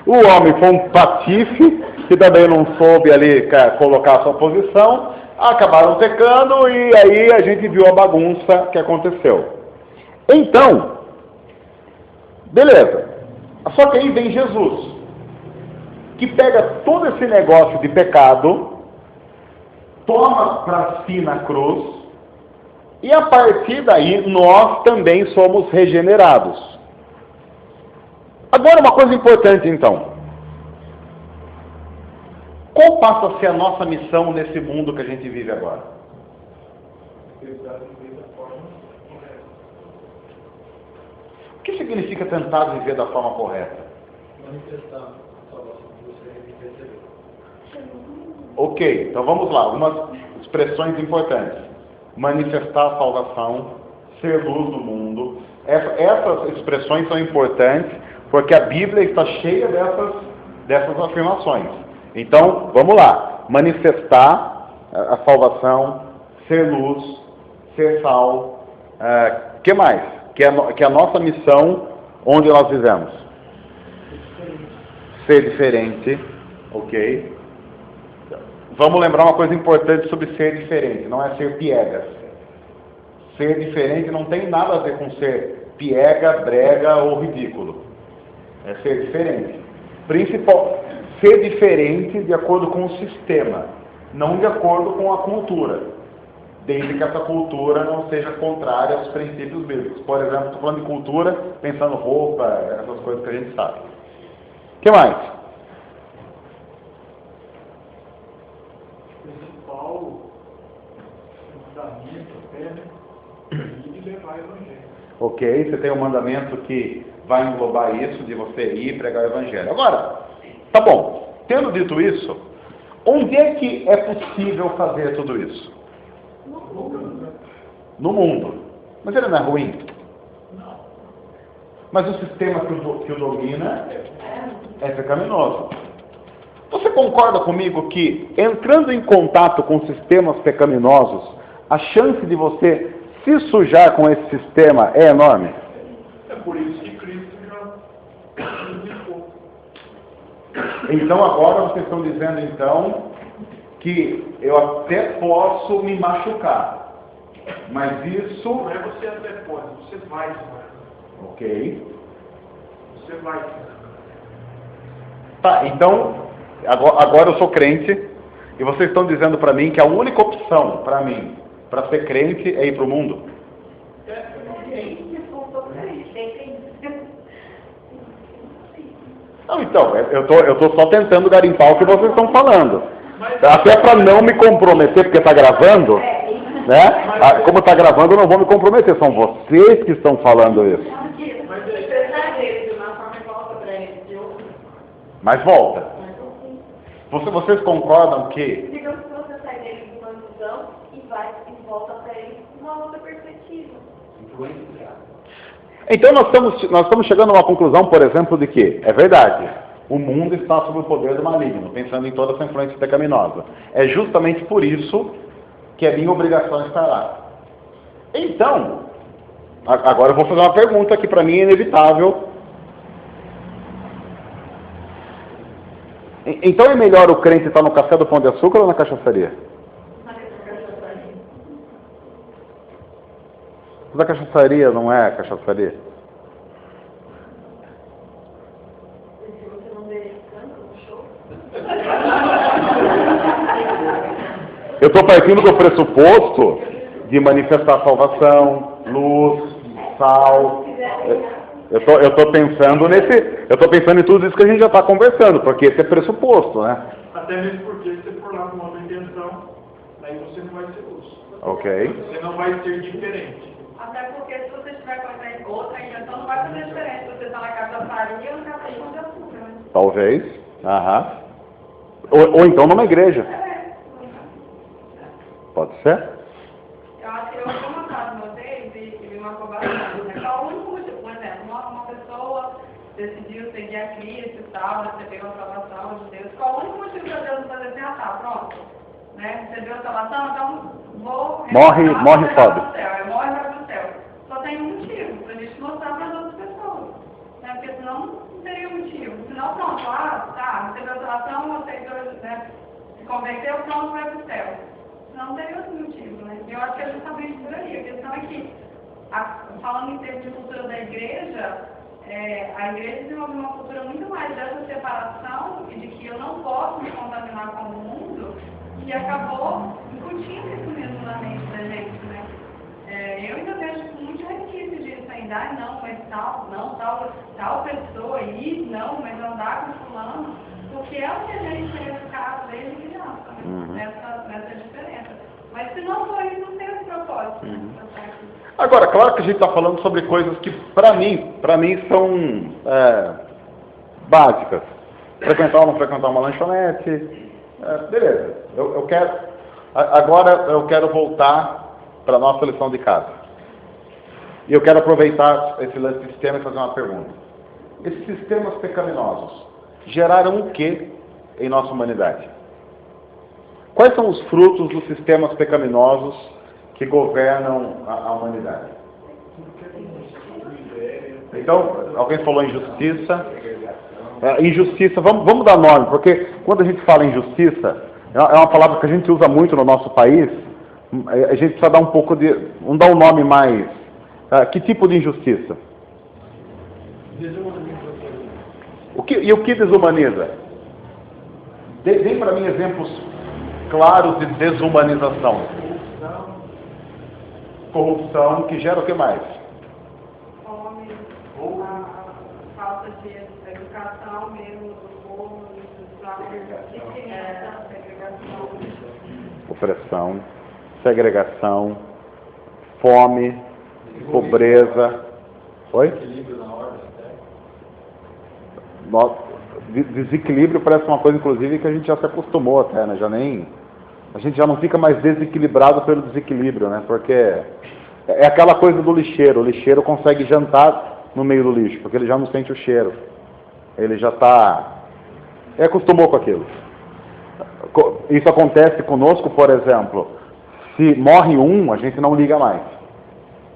O homem foi um patife, que também não soube ali colocar a sua posição, acabaram pecando e aí a gente viu a bagunça que aconteceu. Então, beleza. Só que aí vem Jesus, que pega todo esse negócio de pecado, toma para si na cruz, e a partir daí nós também somos regenerados. Agora uma coisa importante então. Qual passa a ser a nossa missão nesse mundo que a gente vive agora? O que significa tentar viver da forma correta? Manifestar a salvação que você recebeu. Ok, então vamos lá, algumas expressões importantes. Manifestar a salvação, ser luz do mundo. Essas expressões são importantes porque a Bíblia está cheia dessas afirmações. Então, vamos lá. Manifestar a salvação, ser luz, ser sal. Que mais? que é a nossa missão onde nós vivemos? Ser diferente, ok? Vamos lembrar uma coisa importante sobre ser diferente, não é ser piegas. Ser diferente não tem nada a ver com ser piega, brega ou ridículo. É ser diferente. Ser diferente de acordo com o sistema, não de acordo com a cultura. Desde que essa cultura não seja contrária aos princípios bíblicos. Por exemplo, estou falando de cultura, pensando roupa, essas coisas que a gente sabe. O que mais? O principal mandamento é ir e levar o evangelho. Ok, você tem um mandamento que vai englobar isso, de você ir e pregar o evangelho. Agora, tá bom, tendo dito isso, onde é que é possível fazer tudo isso? No mundo. Mas ele não é ruim? Não. Mas o sistema que o domina é pecaminoso. Você concorda comigo que, entrando em contato com sistemas pecaminosos, a chance de você se sujar com esse sistema é enorme? É por isso que Cristo já nos indicou. Então agora vocês estão dizendo então que eu até posso me machucar, mas isso... Não é você até pode, você vai, senhor. Ok. Você vai. Tá, então, agora eu sou crente, e vocês estão dizendo para mim que a única opção para mim, para ser crente, é ir para o mundo? Não, então, eu tô só tentando garimpar o que vocês estão falando. Até para não me comprometer, porque está gravando, né? Como está gravando, eu não vou me comprometer, são vocês que estão falando isso. Mas volta. Vocês concordam que... Digamos que você sai dele de uma visão e vai e volta para ele com uma outra perspectiva. Então nós estamos chegando a uma conclusão, por exemplo, de que, é verdade, o mundo está sob o poder do maligno, pensando em toda essa influência pecaminosa. É justamente por isso que é minha obrigação estar lá. Então, agora eu vou fazer uma pergunta que para mim é inevitável. Então é melhor o crente estar no café do Pão de Açúcar ou na cachaçaria? Mas a cachaçaria não é a cachaçaria? Eu estou partindo do pressuposto de manifestar salvação, luz, sal. Eu estou pensando em tudo isso que a gente já está conversando, porque esse é pressuposto, né? Até mesmo porque se você for lá com uma outra intenção, aí você não vai ser luz. Ok. Você não vai ser diferente. Até porque se você tiver com outra intenção, não vai fazer diferença se você está na cachaçaria ou no café de Pão de Açúcar, né? Talvez. Aham. Ou então numa igreja. Pode ser? Eu acho que eu vi uma frase uma vez e me marcou bastante, né? Qual o único motivo, por exemplo, uma pessoa decidiu seguir a Cristo e tal, recebeu a salvação de Deus. Qual o único motivo para Deus fazer assim, ah tá, pronto, né? Recebeu a salvação, então vou... Morre e sobe. Morre e vai pro céu. Só tem um motivo, pra gente mostrar para as outras pessoas, né? Porque senão não teria motivo. Senão, pronto, tá, recebeu a salvação, aceitou, né? Se converteu, pronto, vai pro céu. Não teria outro motivo, né? Eu acho que é justamente por aí. A questão é que, falando em termos de cultura da igreja, a igreja desenvolveu uma cultura muito mais dessa separação e de que eu não posso me contaminar com o mundo, e acabou incutindo isso mesmo na mente da gente, né? Eu ainda vejo muito resquício disso ainda, não, mas tal pessoa aí, não, mas andar com fulano, porque é o que a gente tem educado desde criança, né? Nessa diferença. Mas se não for isso, não tem esse propósito. Agora, claro que a gente está falando sobre coisas que, para mim são básicas. Frequentar ou não frequentar uma lanchonete, beleza. Agora eu quero voltar para a nossa lição de casa. E eu quero aproveitar esse lance de sistema e fazer uma pergunta. Esses sistemas pecaminosos geraram o que em nossa humanidade? Quais são os frutos dos sistemas pecaminosos que governam a humanidade? Então, alguém falou injustiça. Injustiça, vamos dar nome, porque quando a gente fala injustiça, é uma palavra que a gente usa muito no nosso país, a gente precisa dar um pouco de... Vamos dar um nome mais... que tipo de injustiça? E o que desumaniza? Deem para mim exemplos claros de desumanização. Corrupção, que gera o que mais? Fome, a falta de educação mesmo do povo, segregação. Opressão, segregação, fome, pobreza. Oi? Equilíbrio na ordem, Desequilíbrio parece uma coisa, inclusive, que a gente já se acostumou até, né? A gente já não fica mais desequilibrado pelo desequilíbrio, né? Porque é aquela coisa do lixeiro. O lixeiro consegue jantar no meio do lixo, porque ele já não sente o cheiro. Ele já acostumou com aquilo. Isso acontece conosco, por exemplo. Se morre um, a gente não liga mais.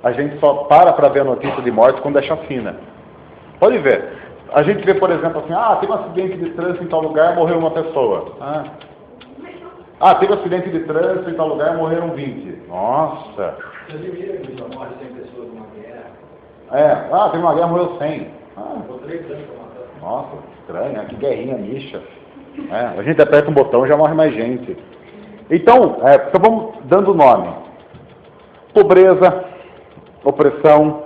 A gente só para ver a notícia de morte quando é chacina. Pode ver. A gente vê, por exemplo, assim, teve um acidente de trânsito em tal lugar, morreu uma pessoa. Teve um acidente de trânsito em tal lugar, morreram 20. Nossa! Você admira que já morre 100 pessoas numa guerra? Teve uma guerra, morreu 100. Ficou 3 anos para matar. Nossa, estranho, né? Que guerrinha micha. A gente aperta um botão e já morre mais gente. Então vamos dando nome. Pobreza, opressão,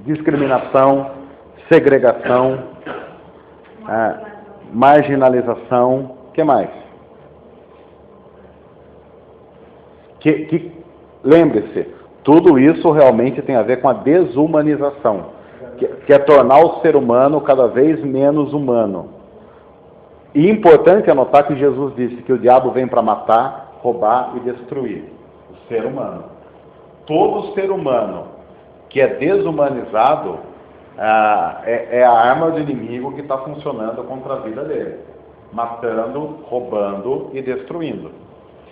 discriminação, segregação, marginalização, o que mais? Lembre-se, tudo isso realmente tem a ver com a desumanização, que é tornar o ser humano cada vez menos humano. E é importante anotar que Jesus disse que o diabo vem para matar, roubar e destruir o ser humano. Todo ser humano que é desumanizado é a arma do inimigo que está funcionando contra a vida dele, matando, roubando e destruindo,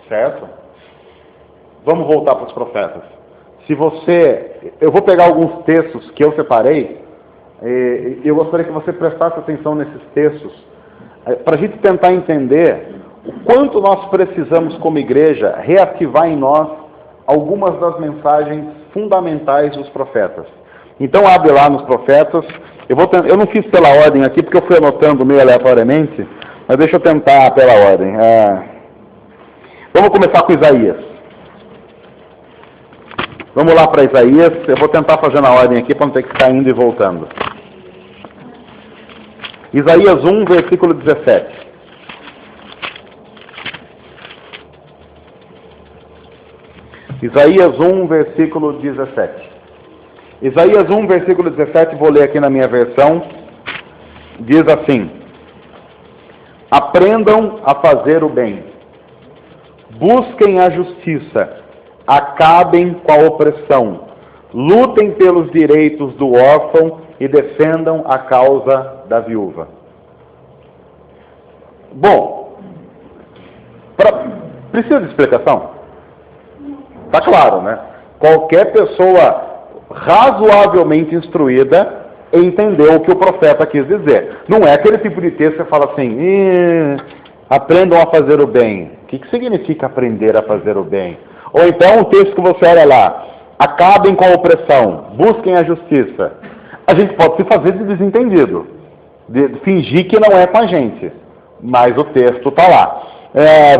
certo? Vamos voltar para os profetas. Eu vou pegar alguns textos que eu separei, e eu gostaria que você prestasse atenção nesses textos, para a gente tentar entender o quanto nós precisamos, como igreja, reativar em nós algumas das mensagens fundamentais dos profetas. Então abre lá nos profetas. Eu não fiz pela ordem aqui, porque eu fui anotando meio aleatoriamente, mas deixa eu tentar pela ordem. Vamos começar com Isaías. Vamos lá para Isaías. Eu vou tentar fazer na ordem aqui, para não ter que ficar indo e voltando. Isaías 1, versículo 17. Isaías 1, versículo 17. Isaías 1, versículo 17, vou ler aqui na minha versão, diz assim: aprendam a fazer o bem, busquem a justiça, acabem com a opressão, lutem pelos direitos do órfão e defendam a causa da viúva. Bom, precisa de explicação? Está claro, né? Qualquer pessoa razoavelmente instruída entendeu o que o profeta quis dizer. Não é aquele tipo de texto que você fala assim, aprendam a fazer o bem. O que significa aprender a fazer o bem? Ou então um texto que você olha lá, acabem com a opressão, busquem a justiça. A gente pode se fazer de desentendido, de fingir que não é com a gente, mas o texto está lá.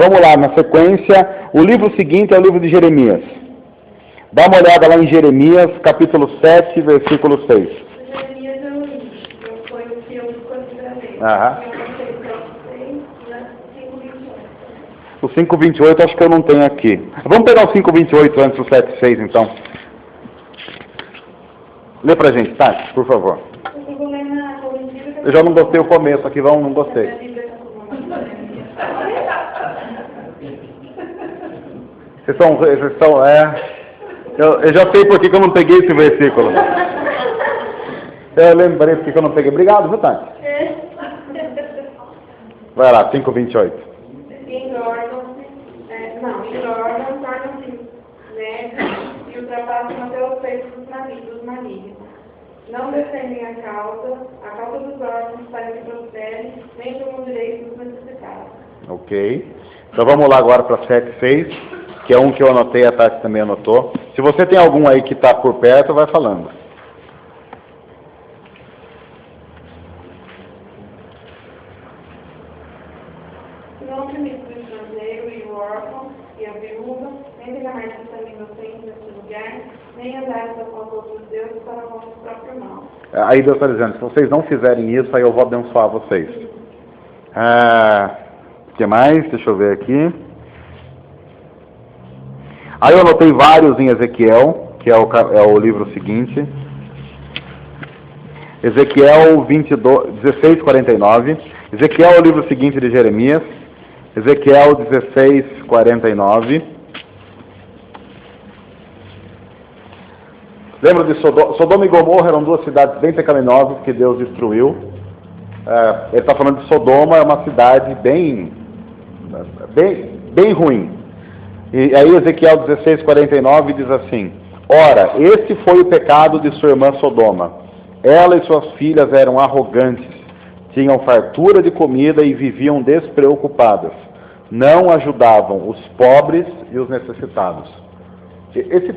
Vamos lá, na sequência, o livro seguinte é o livro de Jeremias. Dá uma olhada lá em Jeremias, capítulo 7, versículo 6. Jeremias foi o que eu escolhi para ler. Aham. Eu gostei do 6, 5:28. O 5:28 acho que eu não tenho aqui. Vamos pegar o 5:28 antes do 7:6, então. Lê pra gente, Tati, por favor. Eu vou ler na corrigida. Eu já não gostei o começo, aqui não gostei. Vocês são, eu já sei por que eu não peguei esse versículo. Eu lembrei por que eu não peguei. Obrigado, viu, Tati? Vai lá, 5:28. Engordam, tornam-se nerds e ultrapassam até os peitos na dos malignos. Não defendem a causa dos órfãos para que prosperem, nem tomam direito dos necessitados. Ok. Então vamos lá agora para 7:6, que é um que eu anotei, a Tati também anotou. Se você tem algum aí que está por perto, vai falando. Não oprimido do estrangeiro e o órfão e a viúva, nem derramar de sangue inocente neste lugar, nem andar após outros deuses para o vosso próprio mal. Aí Deus está dizendo, se vocês não fizerem isso, aí eu vou abençoar vocês. O que mais? Deixa eu ver aqui. Aí eu anotei vários em Ezequiel, que é o livro seguinte. Ezequiel 16:49. Ezequiel é o livro seguinte de Jeremias. Ezequiel 16:49. Lembra de Sodoma e Gomorra? Eram duas cidades bem pecaminosas que Deus destruiu. Ele está falando de Sodoma, é uma cidade bem ruim. E aí Ezequiel 16:49 diz assim: Ora, esse foi o pecado de sua irmã Sodoma. Ela e suas filhas eram arrogantes, tinham fartura de comida e viviam despreocupadas. Não ajudavam os pobres e os necessitados. Esse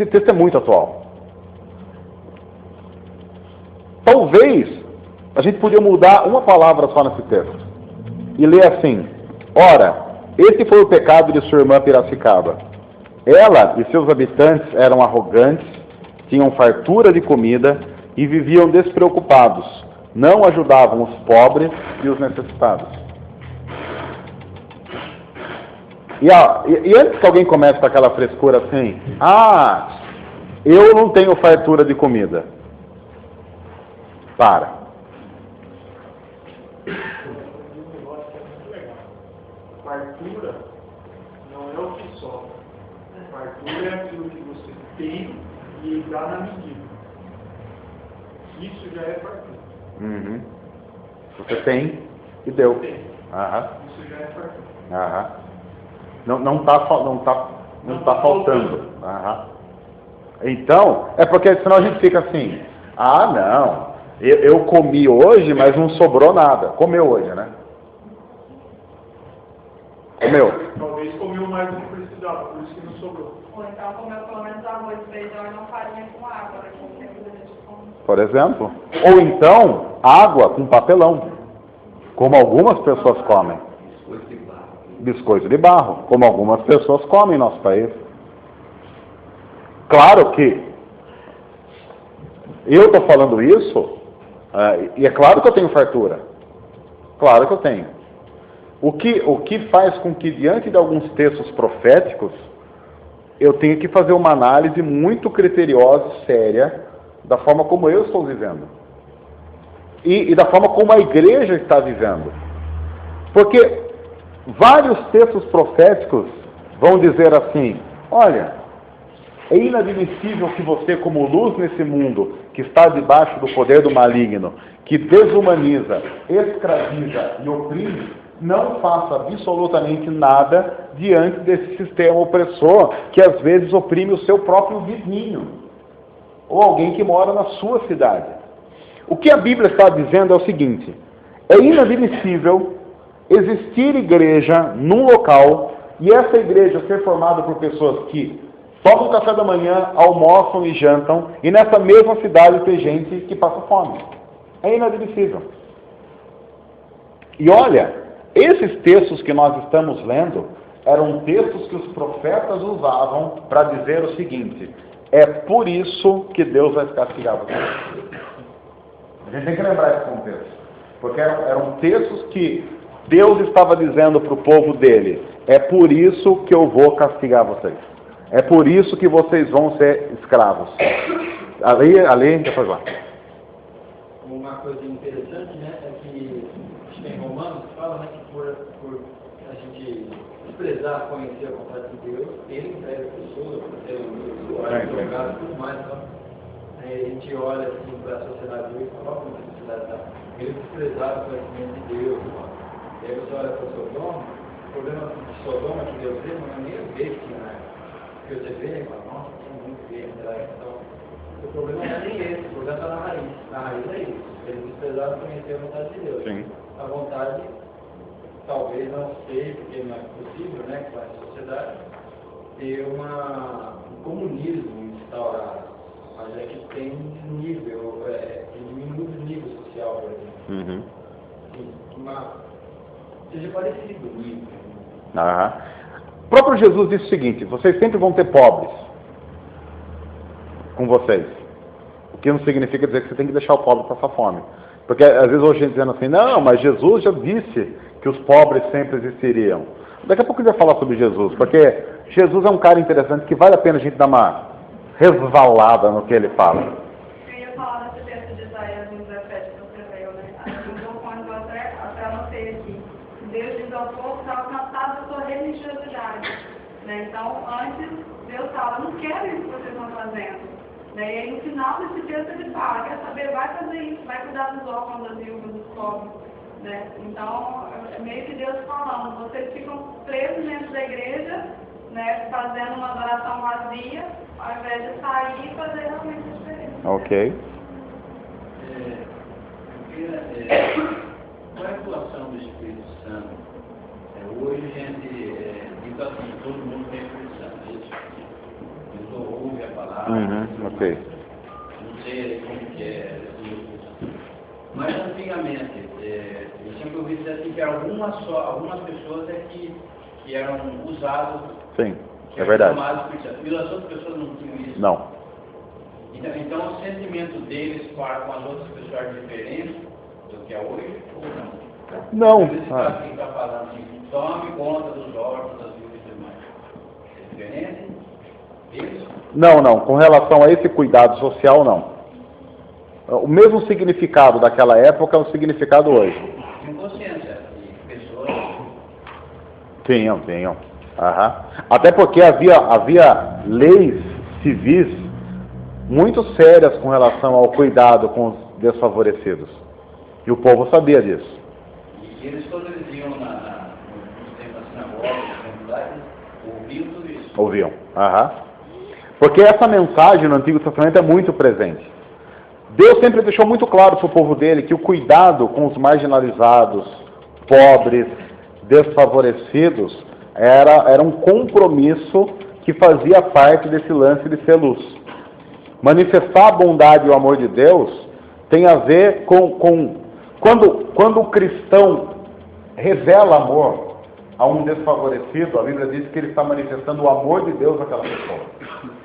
texto é muito atual. Talvez a gente podia mudar uma palavra só nesse texto e ler assim: Ora, esse foi o pecado de sua irmã Piracicaba. Ela e seus habitantes eram arrogantes, tinham fartura de comida e viviam despreocupados. Não ajudavam os pobres e os necessitados. E antes que alguém comece com aquela frescura assim, eu não tenho fartura de comida. Para. Fartura não é o que sobra. Fartura é aquilo que você tem e dá na medida. Isso já é fartura. Uhum. Você tem e deu. Tem. Isso já é fartura. Não está faltando. Então, é porque senão a gente fica assim, não, eu comi hoje, mas não sobrou nada. Comeu hoje, né? Comeu. Talvez comeu mais do que precisava, por isso que não sobrou. Ou então comeu pelo menos arroz, feijão e não farinha com água, né? Que sempre a gente come. Por exemplo. Ou então, água com papelão, como algumas pessoas comem. Biscoito de barro, como algumas pessoas comem em nosso país. Claro que eu estou falando isso, e é claro que eu tenho fartura. Claro que eu tenho. O que faz com que, diante de alguns textos proféticos, eu tenha que fazer uma análise muito criteriosa e séria da forma como eu estou vivendo. E da forma como a igreja está vivendo. Porque vários textos proféticos vão dizer assim: olha, é inadmissível que você, como luz nesse mundo, que está debaixo do poder do maligno, que desumaniza, escraviza e oprime, não faça absolutamente nada diante desse sistema opressor, que às vezes oprime o seu próprio vizinho, ou alguém que mora na sua cidade. O que a Bíblia está dizendo é o seguinte: é inadmissível existir igreja num local e essa igreja ser formada por pessoas que tomam café da manhã, almoçam e jantam, e nessa mesma cidade tem gente que passa fome. É inadmissível. E olha, esses textos que nós estamos lendo eram textos que os profetas usavam para dizer o seguinte: é por isso que Deus vai castigar vocês. A gente tem que lembrar esse contexto, porque eram textos que Deus estava dizendo para o povo dele: é por isso que eu vou castigar vocês. É por isso que vocês vão ser escravos. Ali, depois lá. Uma coisa interessante, né, é que em Romanos fala, né, que por a gente desprezar, conhecer a vontade de Deus, ele entrega a pessoa, advogado e tudo mais. Então, aí a gente olha assim, para a sociedade hoje e fala: como a sociedade está? Eles desprezaram o conhecimento de Deus. E aí você olha para Sodoma, o problema de Sodoma que Deus teve não é nem as leis que tinha, né? Porque você vê, nossa, é muito bem, então, o problema não é nem esse, o problema está na raiz. Na raiz é isso. Eles precisaram conhecer a vontade de Deus. Sim. A vontade, talvez não sei, porque não é possível, né, com a sociedade, ter um comunismo instaurado. Mas é que tem nível, que diminui o nível social, por exemplo. Uhum. Seja parecido o nível. Aham. O próprio Jesus disse o seguinte: vocês sempre vão ter pobres com vocês. O que não significa dizer que você tem que deixar o pobre passar fome. Porque às vezes hoje a gente dizendo assim, não, mas Jesus já disse que os pobres sempre existiriam. Daqui a pouco a gente vai falar sobre Jesus, porque Jesus é um cara interessante que vale a pena a gente dar uma resvalada no que ele fala. Eu ia falar desse texto de Isaías 17 que você leu, né? Aí eu dou quando até anotei aqui. Deus diz ao povo que está alcançado a sua religiosidade. Né? Então, antes, Deus fala, não quero isso que vocês estão fazendo. Né? E aí, no final desse texto, ele fala, quer saber, vai fazer isso, vai cuidar dos órfãos, das viúvas, dos pobres. Né? Então, é meio que Deus falando, vocês ficam presos dentro da igreja, né, fazendo uma adoração vazia, ao invés de sair e fazer realmente a diferença. Ok. Qual é a atuação do Espírito Santo? Hoje a gente diz assim, todo mundo tem Espírito Santo, é isso? Eu ouve a palavra, Ok. não sei como que é. Mas antigamente, eu sempre ouvi dizer assim, que algumas pessoas que eram usadas. Sim, é verdade. E as outras pessoas não tinham isso. Não. Então o sentimento deles para com as outras pessoas é diferente do que é hoje ou não? Não. Eles estão falando assim, tome conta dos órfãos, das viúvas e demais. É diferente? Isso? Não. Com relação a esse cuidado social, não. O mesmo significado daquela época é o significado hoje. Inconsciência de pessoas. Tinham. Aham. Até porque havia leis civis muito sérias com relação ao cuidado com os desfavorecidos. E o povo sabia disso. E eles, quando eles iam nos tempos da sinagoga, nas comunidades, ouviam tudo isso. Ouviam. Aham. Porque essa mensagem no Antigo Testamento é muito presente. Deus sempre deixou muito claro para o povo dele que o cuidado com os marginalizados, pobres, desfavorecidos, era um compromisso que fazia parte desse lance de ser luz. Manifestar a bondade e o amor de Deus tem a ver com quando o cristão revela amor a um desfavorecido, a Bíblia diz que ele está manifestando o amor de Deus àquela pessoa.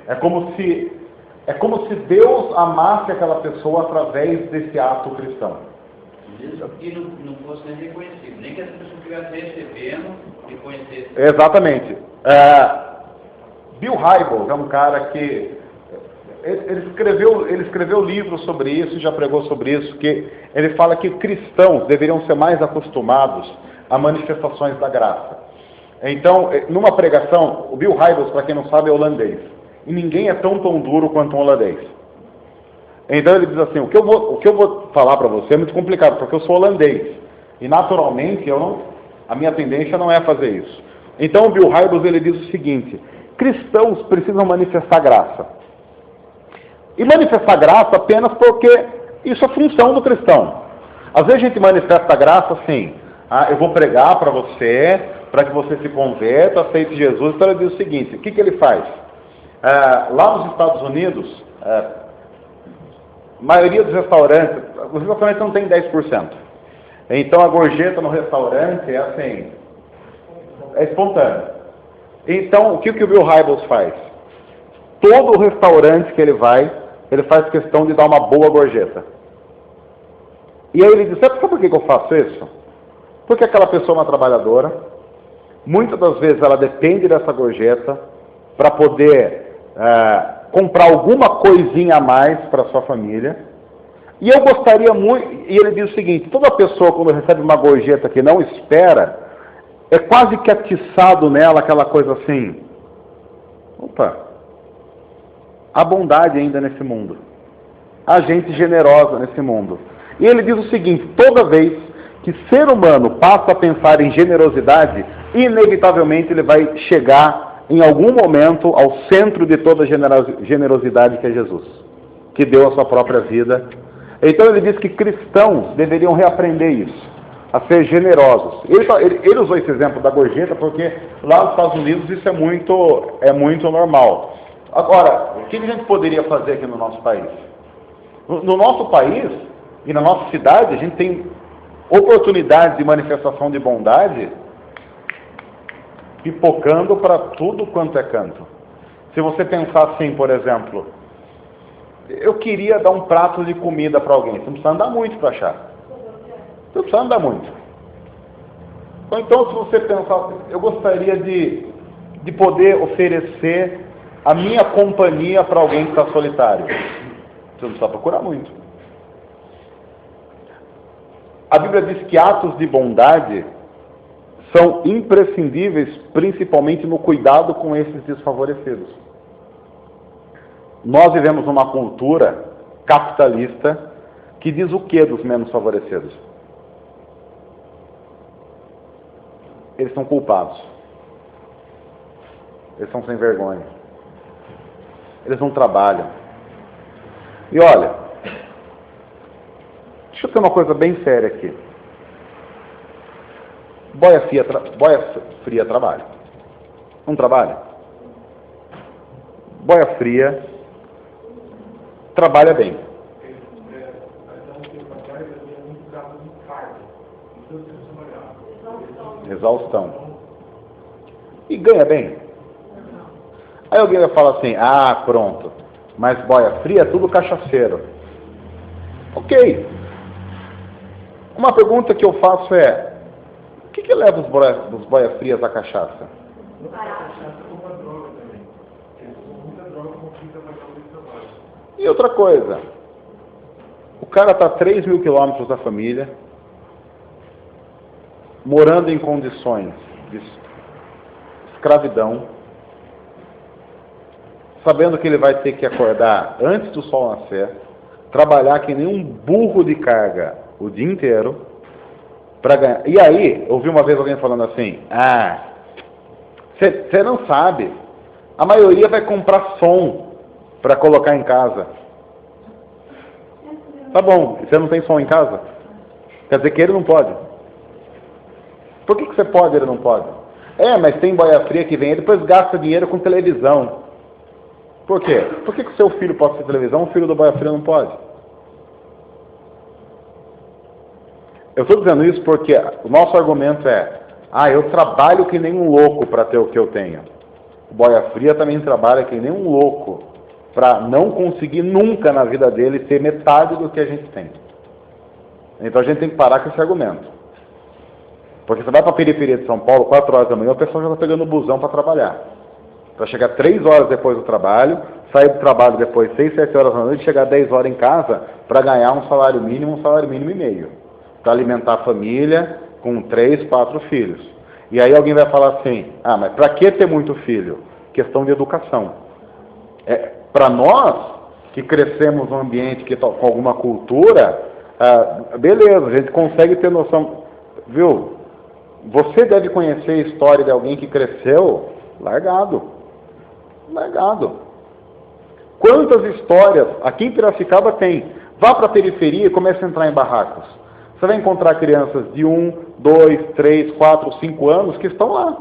É como se Deus amasse aquela pessoa através desse ato cristão. Mesmo que não fosse nem reconhecido, nem que essa pessoa estivesse recebendo e conhecesse. Exatamente. Bill Hybels é um cara que ele escreveu livros sobre isso, já pregou sobre isso, que ele fala que cristãos deveriam ser mais acostumados a manifestações da graça. Então, numa pregação, o Bill Hybels, para quem não sabe, é holandês. E ninguém é tão duro quanto um holandês. Então ele diz assim, o que eu vou falar para você é muito complicado, porque eu sou holandês. E naturalmente, a minha tendência não é fazer isso. Então o Bill Hybels, ele diz o seguinte, cristãos precisam manifestar graça. E manifestar graça apenas porque isso é função do cristão. Às vezes a gente manifesta graça assim, eu vou pregar para você, para que você se converta, aceite Jesus. Então ele diz o seguinte, o que ele faz? Lá nos Estados Unidos, a maioria dos restaurantes, os restaurantes não tem 10%. Então a gorjeta no restaurante é assim, é espontânea. Então o que o Bill Hybels faz? Todo restaurante que ele vai, ele faz questão de dar uma boa gorjeta. E aí ele diz, sabe por que eu faço isso? Porque aquela pessoa é uma trabalhadora, muitas das vezes ela depende dessa gorjeta para poder comprar alguma coisinha a mais para sua família. E eu gostaria muito, e ele diz o seguinte, toda pessoa quando recebe uma gorjeta que não espera, é quase que atiçado nela aquela coisa assim, opa, há bondade ainda nesse mundo, há gente generosa nesse mundo. E ele diz o seguinte, toda vez que ser humano passa a pensar em generosidade, inevitavelmente ele vai chegar em algum momento, ao centro de toda a generosidade que é Jesus, que deu a sua própria vida. Então ele diz que cristãos deveriam reaprender isso, a ser generosos. Ele usou esse exemplo da gorjeta porque lá nos Estados Unidos isso é muito normal. Agora, o que a gente poderia fazer aqui no nosso país? No nosso país e na nossa cidade, a gente tem oportunidades de manifestação de bondade pipocando para tudo quanto é canto. Se você pensar assim, por exemplo, eu queria dar um prato de comida para alguém, você não precisa andar muito para achar. Você não precisa andar muito. Ou então, se você pensar, eu gostaria de poder oferecer a minha companhia para alguém que está solitário. Você não precisa procurar muito. A Bíblia diz que atos de bondade são imprescindíveis, principalmente no cuidado com esses desfavorecidos. Nós vivemos numa cultura capitalista que diz o que dos menos favorecidos? Eles são culpados. Eles são sem vergonha. Eles não trabalham. E olha, deixa eu ter uma coisa bem séria aqui. Boia fria trabalha. Não trabalha? Boia fria trabalha bem. Exaustão. E ganha bem. Aí alguém vai falar assim, ah, pronto, mas boia fria é tudo cachaceiro. Ok. Uma pergunta que eu faço é, o que leva os boia frias à cachaça? E outra coisa, o cara está a 3 mil quilômetros da família, morando em condições de escravidão, sabendo que ele vai ter que acordar antes do sol nascer, trabalhar que nem um burro de carga o dia inteiro, para ganhar. E aí, ouvi uma vez alguém falando assim, você não sabe, a maioria vai comprar som para colocar em casa. Tá bom, você não tem som em casa? Quer dizer que ele não pode. Por que você pode e ele não pode? Mas tem boia fria que vem e depois gasta dinheiro com televisão. Por quê? Por que o seu filho pode ter televisão, o filho do boia fria não pode? Eu estou dizendo isso porque o nosso argumento é, eu trabalho que nem um louco para ter o que eu tenho. O boia fria também trabalha que nem um louco para não conseguir nunca na vida dele ter metade do que a gente tem. Então a gente tem que parar com esse argumento. Porque você vai para a periferia de São Paulo, 4 horas da manhã, o pessoal já está pegando o busão para trabalhar. Para chegar 3 horas depois do trabalho, sair do trabalho depois 6, 7 horas da noite, chegar 10 horas em casa para ganhar um salário mínimo e meio. Para alimentar a família com 3, 4 filhos. E aí alguém vai falar assim, mas para que ter muito filho? Questão de educação. Para nós, que crescemos num ambiente com alguma cultura, beleza, a gente consegue ter noção, viu? Você deve conhecer a história de alguém que cresceu largado. Quantas histórias aqui em Piracicaba tem? Vá para a periferia e comece a entrar em barracos. Você vai encontrar crianças de 1, 2, 3, 4, 5 anos que estão lá.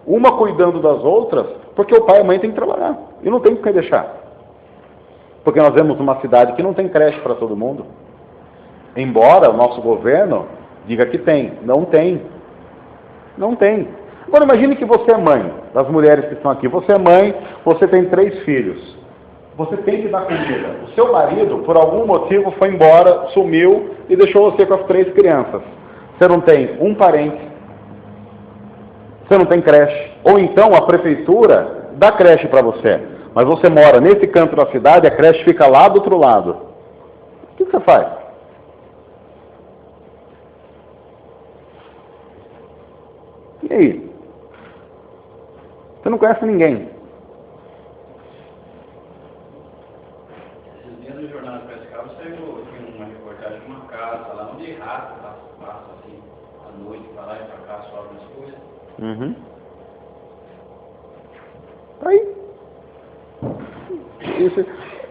Uma cuidando das outras, porque o pai e a mãe têm que trabalhar. E não tem que deixar. Porque nós vemos uma cidade que não tem creche para todo mundo. Embora o nosso governo diga que tem. Não tem. Agora imagine que você é mãe, das mulheres que estão aqui. Você é mãe, você tem 3 filhos. Você tem que dar comida. O seu marido, por algum motivo, foi embora, sumiu e deixou você com as 3 crianças. Você não tem um parente. Você não tem creche. Ou então a prefeitura dá creche para você. Mas você mora nesse canto da cidade, a creche fica lá do outro lado. O que você faz? E aí? Você não conhece ninguém. Esses dias no Jornal de Piracicaba saiu uma reportagem de uma casa lá onde rato passa assim à noite, para lá e para cá, sobe as coisas.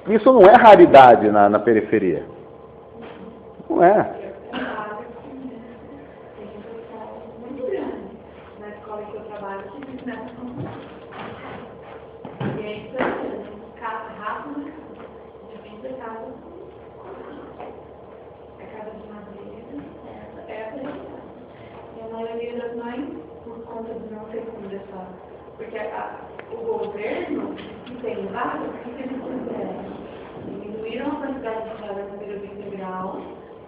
Isso não é raridade na periferia. Não é. Muito grande. Na escola que eu trabalho, que não. E aí, casa rápida, difícil é casa. É casa de madeira, é a prioridade. E a maioria das mães, por conta de não ter como deixar, porque o governo, que tem vaga, o que eles fizeram? Diminuíram a quantidade de vagas no período integral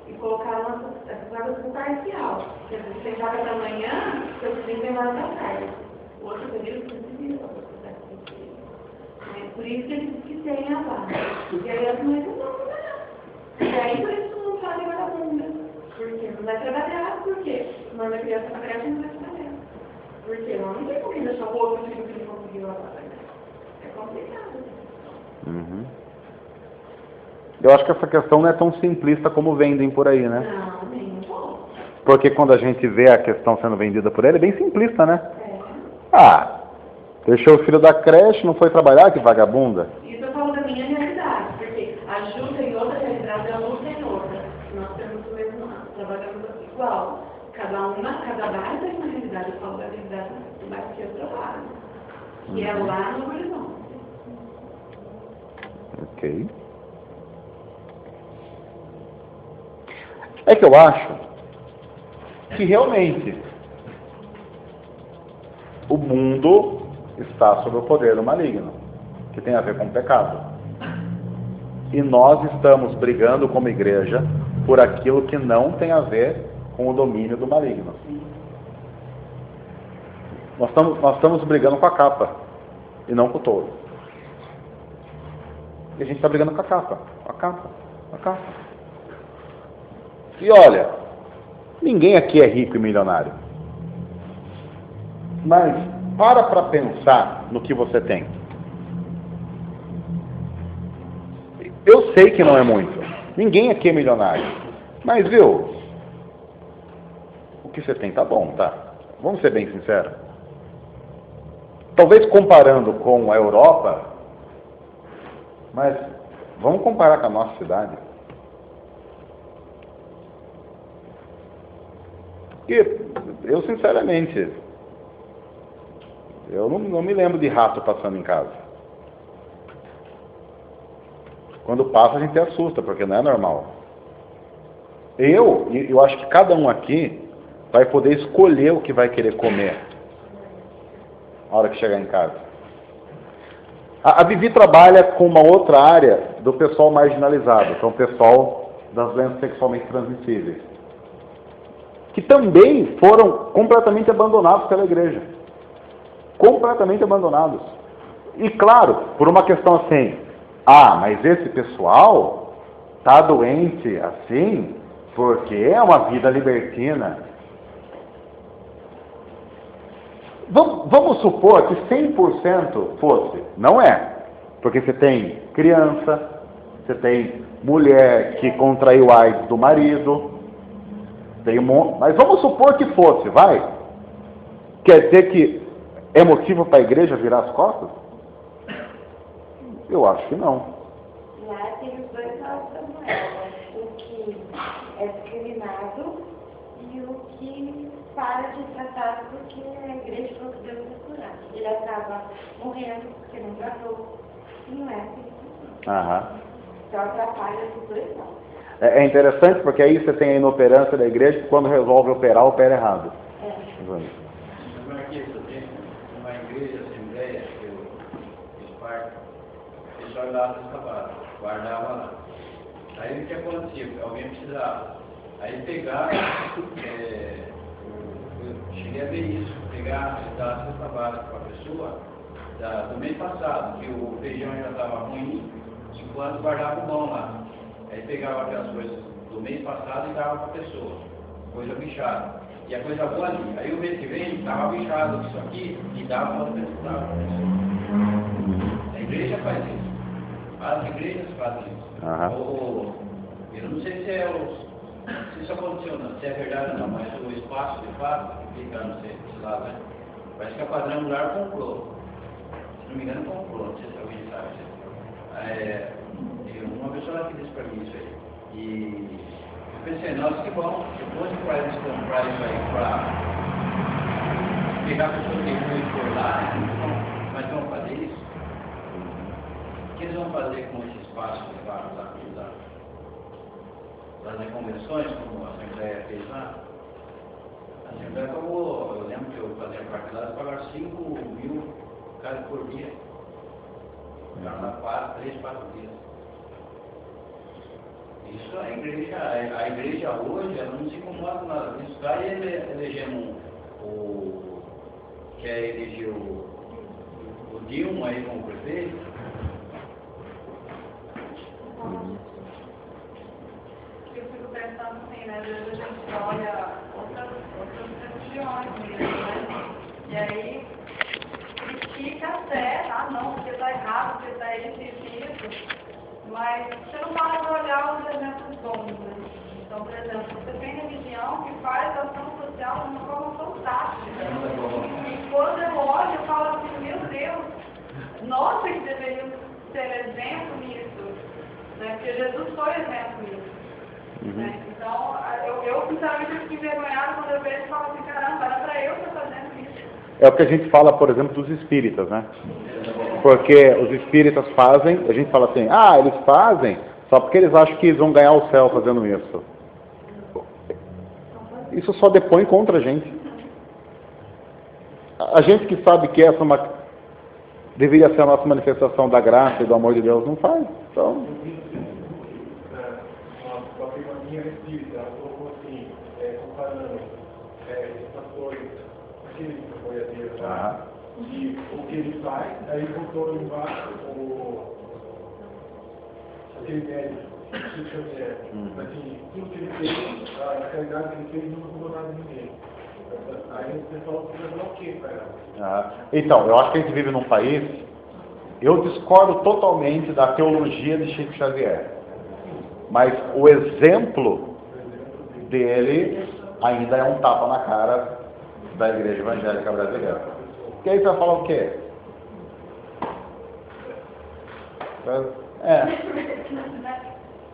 e colocaram as vagas no parcial. Quer dizer, tem vaga da manhã, você tem vaga da tarde. O outro período você virou. Por isso que eles têm a vaga. E aí as mães não vão trabalhar. E aí por isso não fazem vagabunda. Porque não vai trabalhar, porque manda a criança para a creche e não vai trabalhar. Porque não tem como deixar o outro filho que não conseguiu a vaga. É complicado. Uhum. Eu acho que essa questão não é tão simplista como vendem por aí, né? Não, nem um pouco. Porque quando a gente vê a questão sendo vendida por ele, é bem simplista, né? É. Ah, deixou o filho da creche, não foi trabalhar, que vagabunda. Isso eu falo da minha realidade, porque a Ju tem outra realidade, a Lu tem outra. Nós temos o mesmo, trabalhamos igual. Cada bairro tem uma realidade, eu falo da realidade do bairro que eu trabalho. Que é lá no Horizonte. Ok. É que eu acho que realmente o mundo está sob o poder do maligno, que tem a ver com o pecado. E nós estamos brigando como igreja por aquilo que não tem a ver com o domínio do maligno. Nós estamos brigando com a capa e não com o touro. E a gente está brigando com a capa. E olha, ninguém aqui é rico e milionário. Mas para pensar no que você tem. Eu sei que não é muito. Ninguém aqui é milionário. Mas viu, o que você tem tá bom, tá? Vamos ser bem sinceros. Talvez comparando com a Europa, mas vamos comparar com a nossa cidade. E eu, sinceramente, eu não me lembro de rato passando em casa. Quando passa, a gente assusta, porque não é normal. Eu acho que cada um aqui vai poder escolher o que vai querer comer na hora que chegar em casa. A Vivi trabalha com uma outra área do pessoal marginalizado, que é o pessoal das doenças sexualmente transmissíveis, que também foram completamente abandonados pela igreja. Completamente abandonados. E claro, por uma questão assim, mas esse pessoal está doente assim porque é uma vida libertina. Vamos supor que 100% fosse. Não é. Porque você tem criança, você tem mulher que contraiu AIDS do marido, mas vamos supor que fosse, vai? Quer dizer que é motivo para a igreja virar as costas? Eu acho que não. Lá tem os dois lados da moeda. O que é discriminado e o que para de tratar porque a igreja não deu curar. Ele acaba morrendo porque não tratou. E não é assim. Aham. Então atrapalha os dois lados. É interessante porque aí você tem a inoperância da igreja que quando resolve operar, opera errado. Marquês, uma igreja, assembleia, que eu fiz parte, eles só olhavam os cavalos, guardavam lá. Aí o que acontecia? Alguém precisava. Aí pegava, eu cheguei a ver isso, pegar e dar seus cavalos para a pessoa do mês passado, que o feijão já estava ruim, enquanto guardava o pão lá. Aí pegava aquelas coisas do mês passado e dava para a pessoa, coisa bichada. E a coisa boa ali. Aí o mês que vem estava bichado isso aqui e dava para outra pessoa. A igreja faz isso. As igrejas fazem isso. Eu não sei se isso aconteceu, não, se é verdade ou não, mas o espaço de fato que fica, não sei, desse lado, né? Parece que a quadrangular comprou. Se não me engano, comprou, não sei se alguém sabe. uma pessoa que disse para mim isso aí. E eu pensei, nós que vamos, depois para eles comprar isso aí, para pegar pessoas que vão por lá, mas vão fazer isso. O que eles vão fazer com esse espaço das convenções, como a Assembleia fez lá? A Assembleia pagou, eu lembro que eu fazia parte lá, pagaram 5.000 cada por dia. Ficaram lá 3, 4 dias. Isso a igreja hoje, ela não se incomoda com nada disso. Está elegendo quer eleger o Dilma aí como prefeito. Eu fico pensando assim, né? Às vezes a gente olha outras religiões mesmo, né? E aí critica até, não, porque está errado, porque está isso. Mas você não para de olhar os exemplos bons, né? Então, por exemplo, você tem religião que faz ação social de uma forma fantástica. E quando eu olho, eu falo assim, meu Deus, nós que deveríamos ser exemplo nisso. Né? Porque Jesus foi exemplo nisso. Né? Então, eu sinceramente fico envergonhada quando eu vejo e falo assim, caramba, era para eu estar fazendo isso. É o que a gente fala, por exemplo, dos espíritas, né? Porque os espíritas fazem, a gente fala assim, eles fazem só porque eles acham que eles vão ganhar o céu fazendo isso. Isso só depõe contra a gente. A gente que sabe que essa deveria ser a nossa manifestação da graça e do amor de Deus, não faz. Então... Uma prima minha é espírita, ela colocou assim, comparando os pastores, aquele boiadeiro lá, e o que ele faz, aí botou embaixo aquele médico, Chico Xavier. Assim, tudo que ele fez, a caridade que ele fez, não mudou nada de ninguém. Aí o pessoal precisa falar o quê para ela? Então, eu acho que a gente vive num país, eu discordo totalmente da teologia de Chico Xavier, mas o exemplo dele ainda é um tapa na cara da igreja evangélica brasileira. Porque aí você vai falar o quê?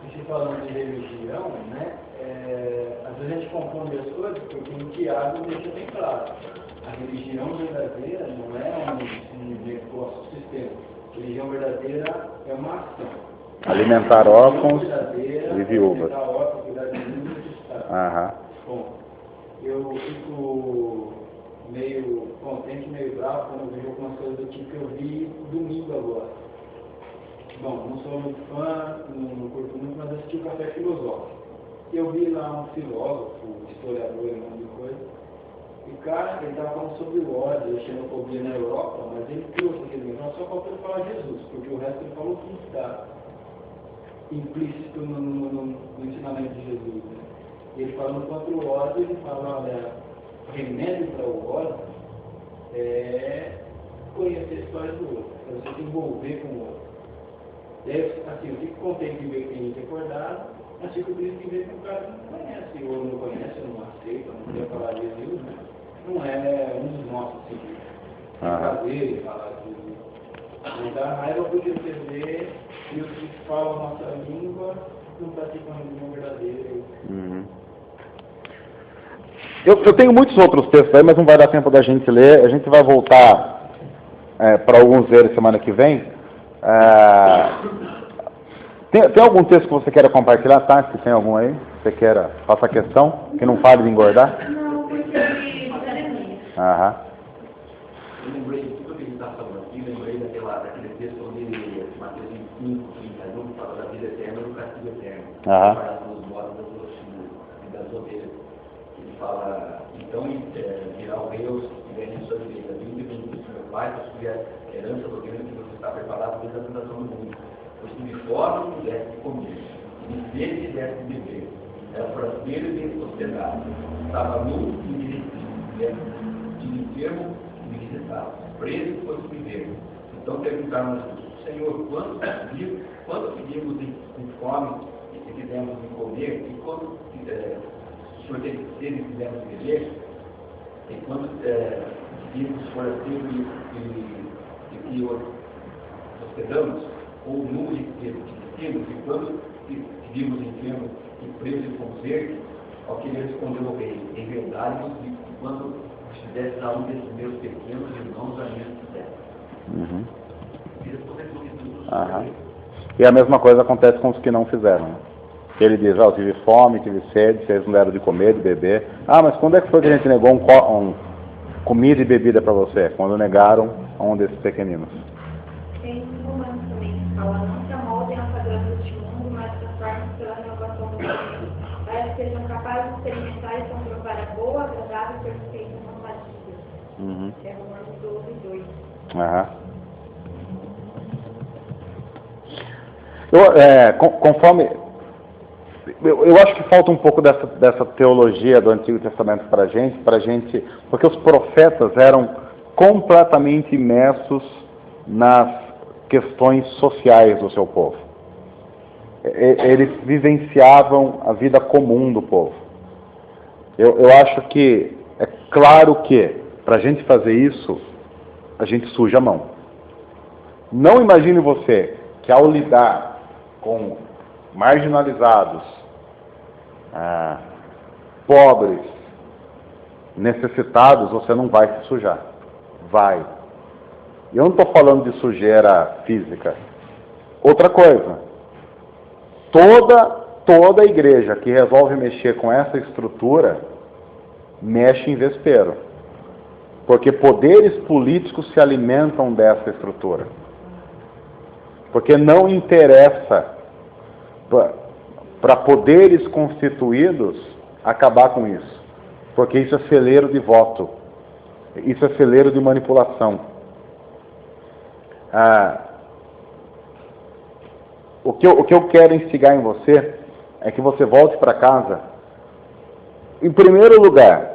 Você falando de religião, né? Às vezes a gente confunde as coisas, porque o Tiago deixa bem claro. A religião verdadeira não é um negócio, um sistema. A religião verdadeira é uma ação. Alimentar órfãos e viúvas. Alimentar órfãos, cuidar de viúvas e necessitados. Bom, eu fico meio contente, meio bravo quando eu vejo algumas coisas do tipo que eu vi domingo agora. Bom, não sou muito fã, não curto muito, mas assisti o Café Filosófico. Eu vi lá um filósofo, historiador, um monte de coisa, e cara, ele estava falando sobre o ódio, a xenofobia na Europa, mas ele trouxe aquele negócio só faltou ele falar Jesus, porque o resto ele falou tudo está implícito no ensinamento de Jesus. Né? E ele falando contra o ódio, ele fala, olha, remédio para o ódio é conhecer a história do outro, é você se envolver com o outro. E aí, assim, eu fico contente de ver que tem gente acordado, mas fico triste de ver que o cara não conhece, ou não conhece, ou não aceita, não quer falar de Jesus, né? Não é um dos nossos seguidores. Prazer falar de Jesus. Não dá raiva porque você vê que os que falam a nossa língua não praticam a religião verdadeira. Eu tenho muitos outros textos aí, mas não vai dar tempo da gente ler. A gente vai voltar para alguns deles semana que vem. Tem algum texto que você queira compartilhar, tá? Se tem algum aí, você queira passar questão, que não fale de engordar? Não, porque Eu lembrei de tudo que a gente está falando aqui, lembrei daquele texto onde Mateus 5, 31, que fala da vida eterna e do castigo eterno. Para os modos das ovelhas. Ele fala, então, dirá o rei aos que estiverem em sua direita, vinde bendito do meu Pai, para subir a herança do reino que você está preparado desde a fundação do mundo. Pois que me fome e desse de comer, me sede e desse de beber. Era prazer e bem hospedado. Estava nu e me vestido. Tive enfermo e me visitava. Preso e fosse viver. Então perguntaram a Jesus, Senhor, quando pedimos em fome e quisemos de comer, e quando o Senhor teve sede e quisemos beber, e quando pedimos for assim e hospedamos, ou o número de enfermos, e quando vimos enfermos e presos e convertes, ao que ele respondeu ao rei, em verdade, quando fizesse a um desses meus pequenos irmãos, a minha fizesse. E a mesma coisa acontece com os que não fizeram. Né? Ele diz, eu tive fome, tive sede, vocês não deram de comer, de beber. Mas quando é que foi que a gente negou comida e bebida para você? Quando negaram a um desses pequeninos. Tem um romano também que fala, não se amoldem ao padrão deste mundo, mas transformem-se pela renovação do mundo, para que sejam capazes de experimentar e comprovar a boa, agradável e perfeita vontade de Deus. É Romanos 12:2. Conforme eu acho que falta um pouco dessa teologia do Antigo Testamento para a gente, porque os profetas eram completamente imersos nas questões sociais do seu povo. Eles vivenciavam a vida comum do povo. Eu acho que é claro que para a gente fazer isso, a gente suja a mão. Não imagine você que ao lidar com marginalizados, pobres, necessitados, você não vai se sujar. Vai. Eu não estou falando de sujeira física. Outra coisa, toda igreja que resolve mexer com essa estrutura, mexe em vespeiro. Porque poderes políticos se alimentam dessa estrutura. Porque não interessa para poderes constituídos acabar com isso. Porque isso é celeiro de voto. Isso é celeiro de manipulação. O que eu quero instigar em você é que você volte para casa, em primeiro lugar,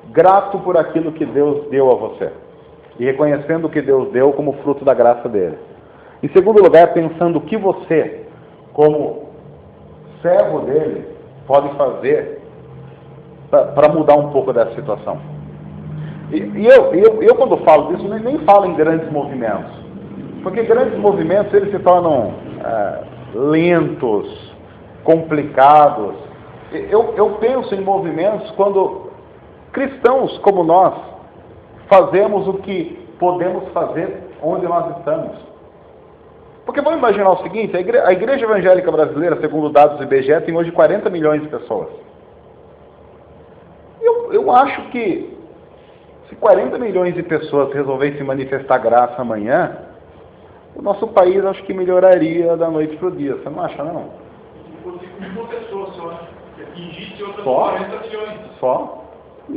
grato por aquilo que Deus deu a você. E reconhecendo o que Deus deu como fruto da graça dele. Em segundo lugar, pensando o que você, como servo dele, pode fazer para mudar um pouco dessa situação. E eu quando falo disso, nem falo em grandes movimentos. Porque grandes movimentos, eles se tornam lentos, complicados. Eu penso em movimentos quando cristãos como nós fazemos o que podemos fazer onde nós estamos. Porque vamos imaginar o seguinte, a igreja evangélica brasileira, segundo dados do IBGE, tem hoje 40 milhões de pessoas. Eu acho que se 40 milhões de pessoas resolvessem manifestar graça amanhã, o nosso país acho que melhoraria da noite para o dia. Você não acha, não? Se fosse uma pessoa só, que atingisse outras Só? 40 milhões. Só? Não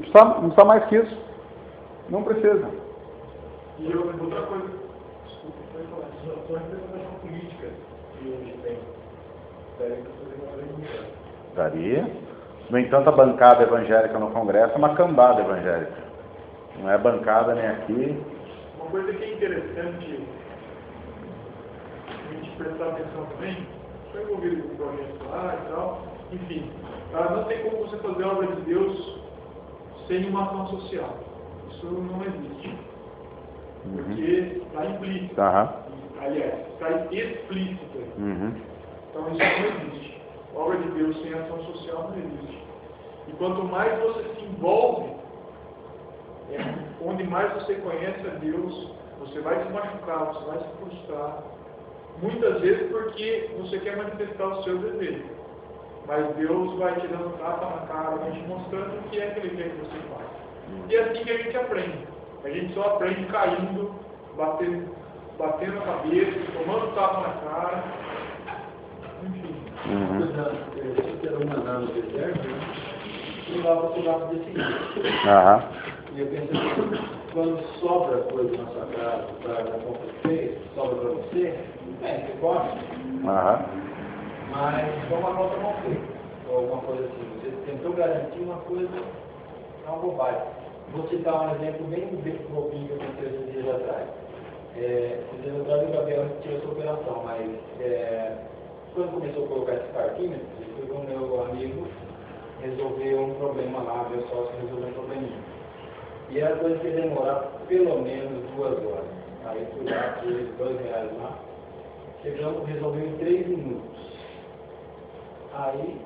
precisa mais que isso. Não precisa. E outra coisa, desculpa, pode falar, só a representação política que hoje tem. Daria para fazer uma grande mudança. Daria. No entanto, a bancada evangélica no Congresso é uma cambada evangélica. Não é bancada nem aqui. Uma coisa que é interessante a gente prestar atenção também, foi envolvido com o projeto lá e tal, enfim, não tem como você fazer a obra de Deus sem uma ação social. Isso não existe. Porque está implícito. Aliás, está explícito. Então isso não existe. A obra de Deus sem ação social não existe. E quanto mais você se envolve, onde mais você conhece a Deus, você vai se machucar, você vai se frustrar. Muitas vezes porque você quer manifestar o seu desejo. Mas Deus vai te dando tapa na cara, vai te mostrando o que é que Ele quer que você faça. E é assim que a gente aprende. A gente só aprende caindo, batendo a cabeça, tomando tapa na cara. Enfim. Se eu mandar no deserto, eu lavo o lado desse seguinte. E eu penso assim, quando sobra coisa na sua casa para acontecer, sobra para você, você come. Mas foi uma conta mal feita, ou alguma coisa assim. Você tentou garantir uma coisa, é uma bobagem. Vou citar um exemplo bem bobinho que aconteceu esses dias atrás. Esses dias atrás o Gabriel tirou essa operação, mas quando começou a colocar esse parquímetro, eu fui com o meu amigo resolver um problema lá, meu sócio resolveu um probleminha. E era coisa que ia demorar pelo menos 2 horas. Aí fui lá, tirei R$2 lá, Chegamos, resolvemos em 3 minutos. Aí,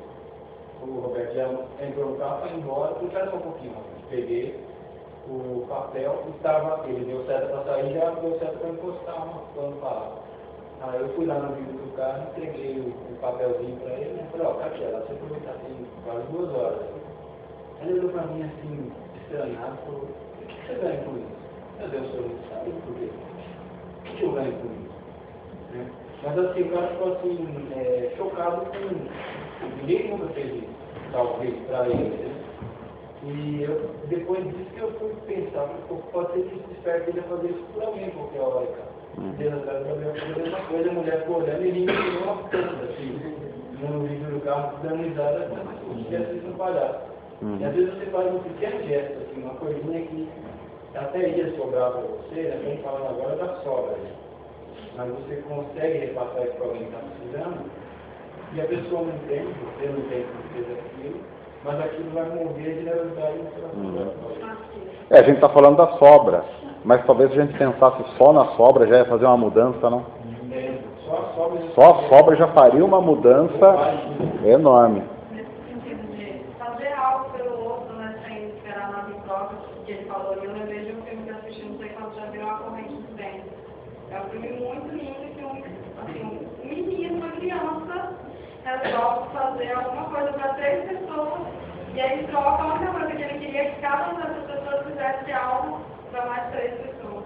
o Roberto já entrou no carro, foi embora, eu falei, só um pouquinho, peguei o papel, ele deu certo para sair, já deu certo para encostar quando falava. Aí eu fui lá no vidro do carro, entreguei o papelzinho para ele, e falei, ó, aqui, ela você aproveitar, tem quase 2 horas. Ele olhou para mim assim, estranhado, falou, o que você ganha com isso? Meu Deus, senhor, sabe por quê? O que eu ganho com isso? Né? Mas assim, o cara ficou assim, chocado com... Ninguém nunca fez isso, talvez, para ele. Né? E eu, depois disso que eu fui pensar, pode ser que esse esperto ele ia fazer isso por alguém, qualquer hora, cara. Dias atrás eu ia fazer a mesma coisa, a mulher ficou olhando e rindo de uma coisa, assim, no vídeo do carro, dando risada, como se tivesse visto um palhaço. E às vezes você faz um pequeno gesto, assim, uma coisinha que até ia sobrar para você, né? Estamos falando agora da sobra, né? Mas você consegue repassar isso para alguém que está precisando, e a pessoa não entende, você não entende que fez aquilo, mas aquilo vai mover a generosidade no coração. A gente está falando da sobra, mas talvez a gente pensasse só na sobra já ia fazer uma mudança, não? Só a sobra já faria uma mudança enorme. Nesse sentido de fazer algo pelo outro, né, sem esperar nada em troca, que ele falou, e eu lembrei de um filme que eu assisti, não sei quando já viu, A Corrente do Vento. É um filme muito lindo, que um menino, uma criança, resolve fazer alguma coisa para 3 pessoas, e aí troca a única coisa que ele queria que cada uma dessas pessoas fizesse algo para mais 3 pessoas.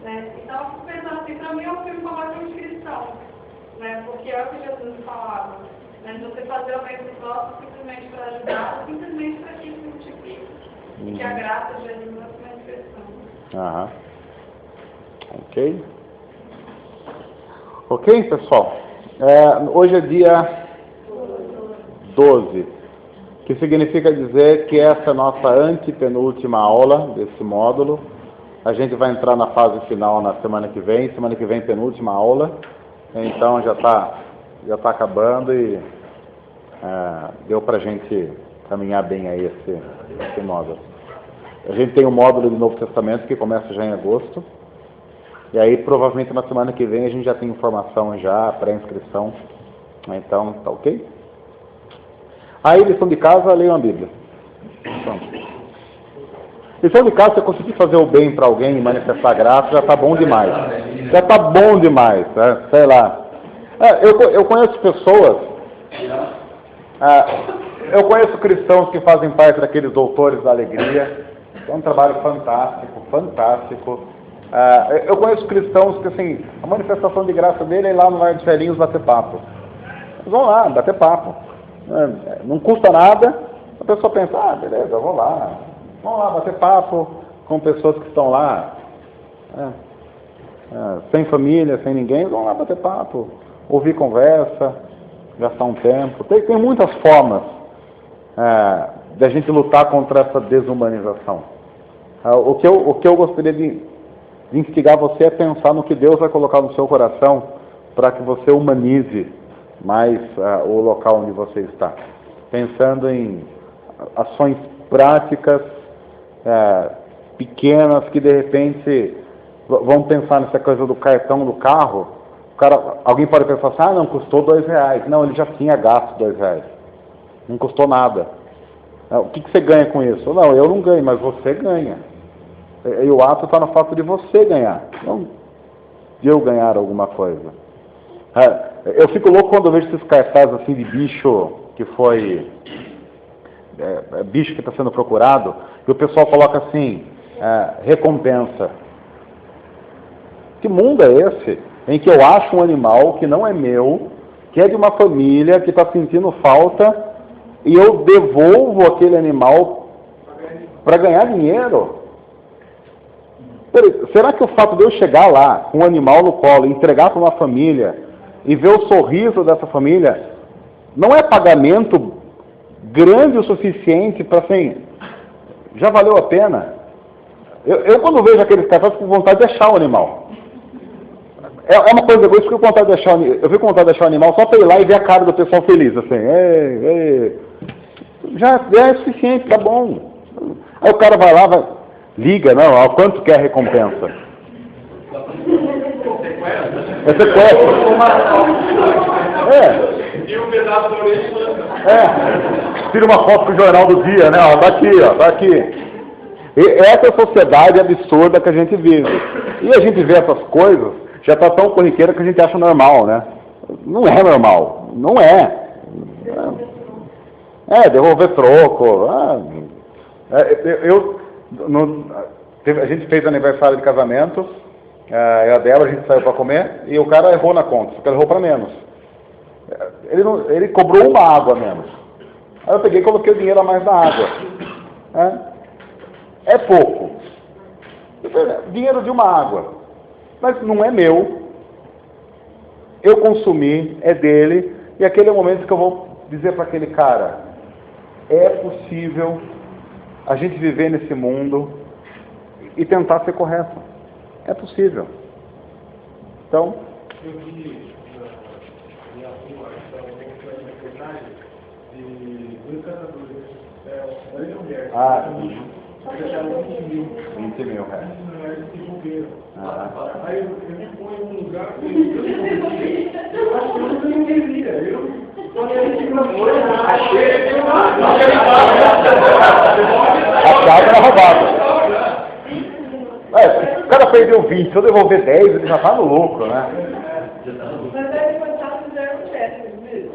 Né? Então, eu fico pensando assim, para mim é um filme como uma inscrição, né? Porque é o que Jesus falava, né? De você fazer o bem para o próximo simplesmente para ajudar, simplesmente para que isso multiplique. E que a graça de Jesus é uma inscrição. Ok. Ok, pessoal? Hoje é dia 12, que significa dizer que essa é a nossa antepenúltima aula desse módulo. A gente vai entrar na fase final na semana que vem penúltima aula, então já está acabando e deu para a gente caminhar bem aí esse módulo. A gente tem um módulo do Novo Testamento que começa já em agosto, e aí provavelmente na semana que vem a gente já tem informação já, pré-inscrição, então tá ok? Aí, lição de casa, leiam a Bíblia. Pronto. Lição de casa, se eu conseguir fazer o bem para alguém e manifestar graça, já está bom demais. Já está bom demais, né? Sei lá. Eu conheço pessoas, eu conheço cristãos que fazem parte daqueles doutores da alegria. É um trabalho fantástico, fantástico. Eu conheço cristãos que, assim, a manifestação de graça dele é ir lá no Lar de Velhinhos bater papo. Eles vão lá, bater papo. Não custa nada, a pessoa pensa, beleza, eu vou lá. Vamos lá bater papo com pessoas que estão lá, sem família, sem ninguém, vamos lá bater papo, ouvir conversa, gastar um tempo. Tem muitas formas de a gente lutar contra essa desumanização. O que eu gostaria de instigar você é pensar no que Deus vai colocar no seu coração para que você humanize mais o local onde você está. Pensando em ações práticas, pequenas, que de repente, vamos pensar nessa coisa do cartão do carro, alguém pode pensar assim, não, custou R$2. Não, ele já tinha gasto R$2. Não custou nada. O que você ganha com isso? Não, eu não ganho, mas você ganha. E o ato está no fato de você ganhar, não de eu ganhar alguma coisa. Eu fico louco quando eu vejo esses cartazes assim de bicho que foi... bicho que está sendo procurado, e o pessoal coloca assim, recompensa. Que mundo é esse em que eu acho um animal que não é meu, que é de uma família que está sentindo falta, e eu devolvo aquele animal para ganhar dinheiro? Será que o fato de eu chegar lá com um animal no colo, entregar para uma família e ver o sorriso dessa família não é pagamento grande o suficiente para, assim, já valeu a pena? Eu quando vejo aqueles caras, fico com vontade de deixar o animal. É uma coisa egoísta, eu fico com vontade de deixar o animal só para ir lá e ver a cara do pessoal feliz, assim, já é suficiente, tá bom. Aí o cara vai lá, liga, não, quanto quer a recompensa? É sequestro. E um pedaço da orelha. Tira uma foto pro jornal do dia, né? Ó, tá aqui, ó, tá aqui. E essa é a sociedade absurda que a gente vive. E a gente vê essas coisas, já tá tão corriqueira que a gente acha normal, né? Não é normal. Não é. Devolver troco. A gente fez aniversário de casamento, a Débora, a gente saiu para comer, e o cara errou na conta, só que ele errou para menos. Ele cobrou uma água a menos. Aí eu peguei e coloquei o dinheiro a mais na água. É pouco. Dinheiro de uma água. Mas não é meu. Eu consumi, é dele, e aquele é o momento que eu vou dizer para aquele cara, é possível a gente viver nesse mundo e tentar ser correto. É possível. Então... Eu vi na rua, de dois caçadores, marido e mulher. 20 mil reais. Se envolveram. Aí eu me ponho num lugar que eu acho que eu não entenderia. Eu falei que não foi. A casa era roubada. O cara perdeu 20, se eu devolver 10, ele já tá no lucro, né? Mas aí depois fizeram um teste mesmo.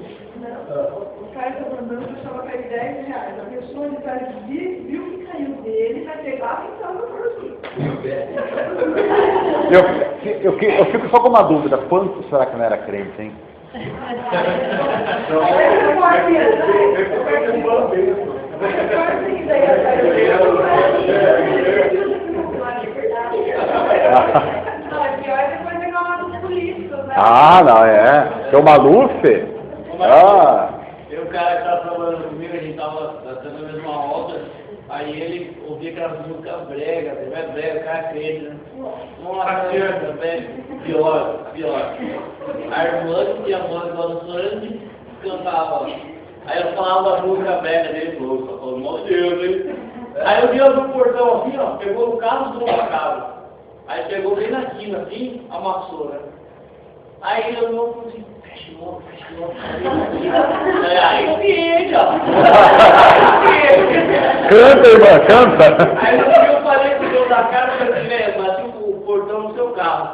O cara está mandando, deixava cair 10 reais. A pessoa de trás viu que caiu dele, vai pegar e estava no Eu fico só com uma dúvida, quanto será que não era crente, hein? Não, é. Seu Maluf? Tem um cara que estava trabalhando comigo, a gente estava fazendo a mesma obra, aí ele ouvia aquelas músicas bregas, o cara crente, né? Nossa, velho, pior. A irmã que tinha voz igual do Sandy cantava. Aí eu falava da música brega dele, falou, meu Deus, hein? Aí eu vi no portão assim, ó, pegou o carro do casa. Aí pegou bem na quina, assim, amassou, né? Aí eu não falei assim, fecha logo. Aí entende, ó. Canta, irmã, canta. Aí eu falei pro dono da casa, eu falei, bati o portão no seu carro.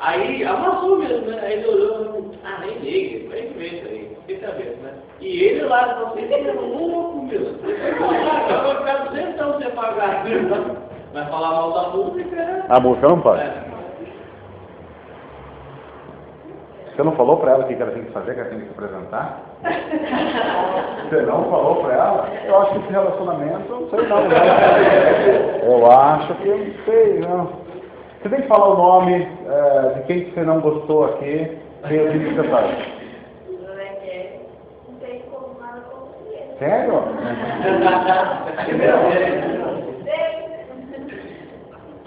Aí amassou mesmo, né? Aí ele olhou, nem liga, vai ver isso aí, fica vendo, né? E ele lá, você tem um louco mesmo. Eu quero sempre você pagar, mas falar mal da música, né? A música não pode. Você não falou para ela o que ela tem que fazer, que ela tem que se apresentar? Você não falou para ela? Eu acho que esse relacionamento, não sei não. Eu acho que, não sei, não. Você tem que falar o nome de quem você não gostou aqui, quem eu disse que você faz. Não tem como nada como ele. Sério?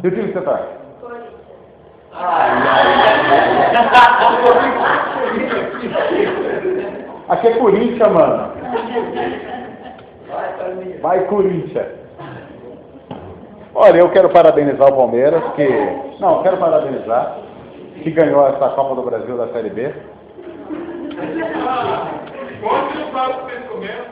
E o time que você faz? Aqui é Corinthians, mano. Vai, Corinthians. Olha, eu quero parabenizar o Palmeiras, quero parabenizar, que ganhou essa Copa do Brasil da Série B. Quanto não sabe o que vocês comeram?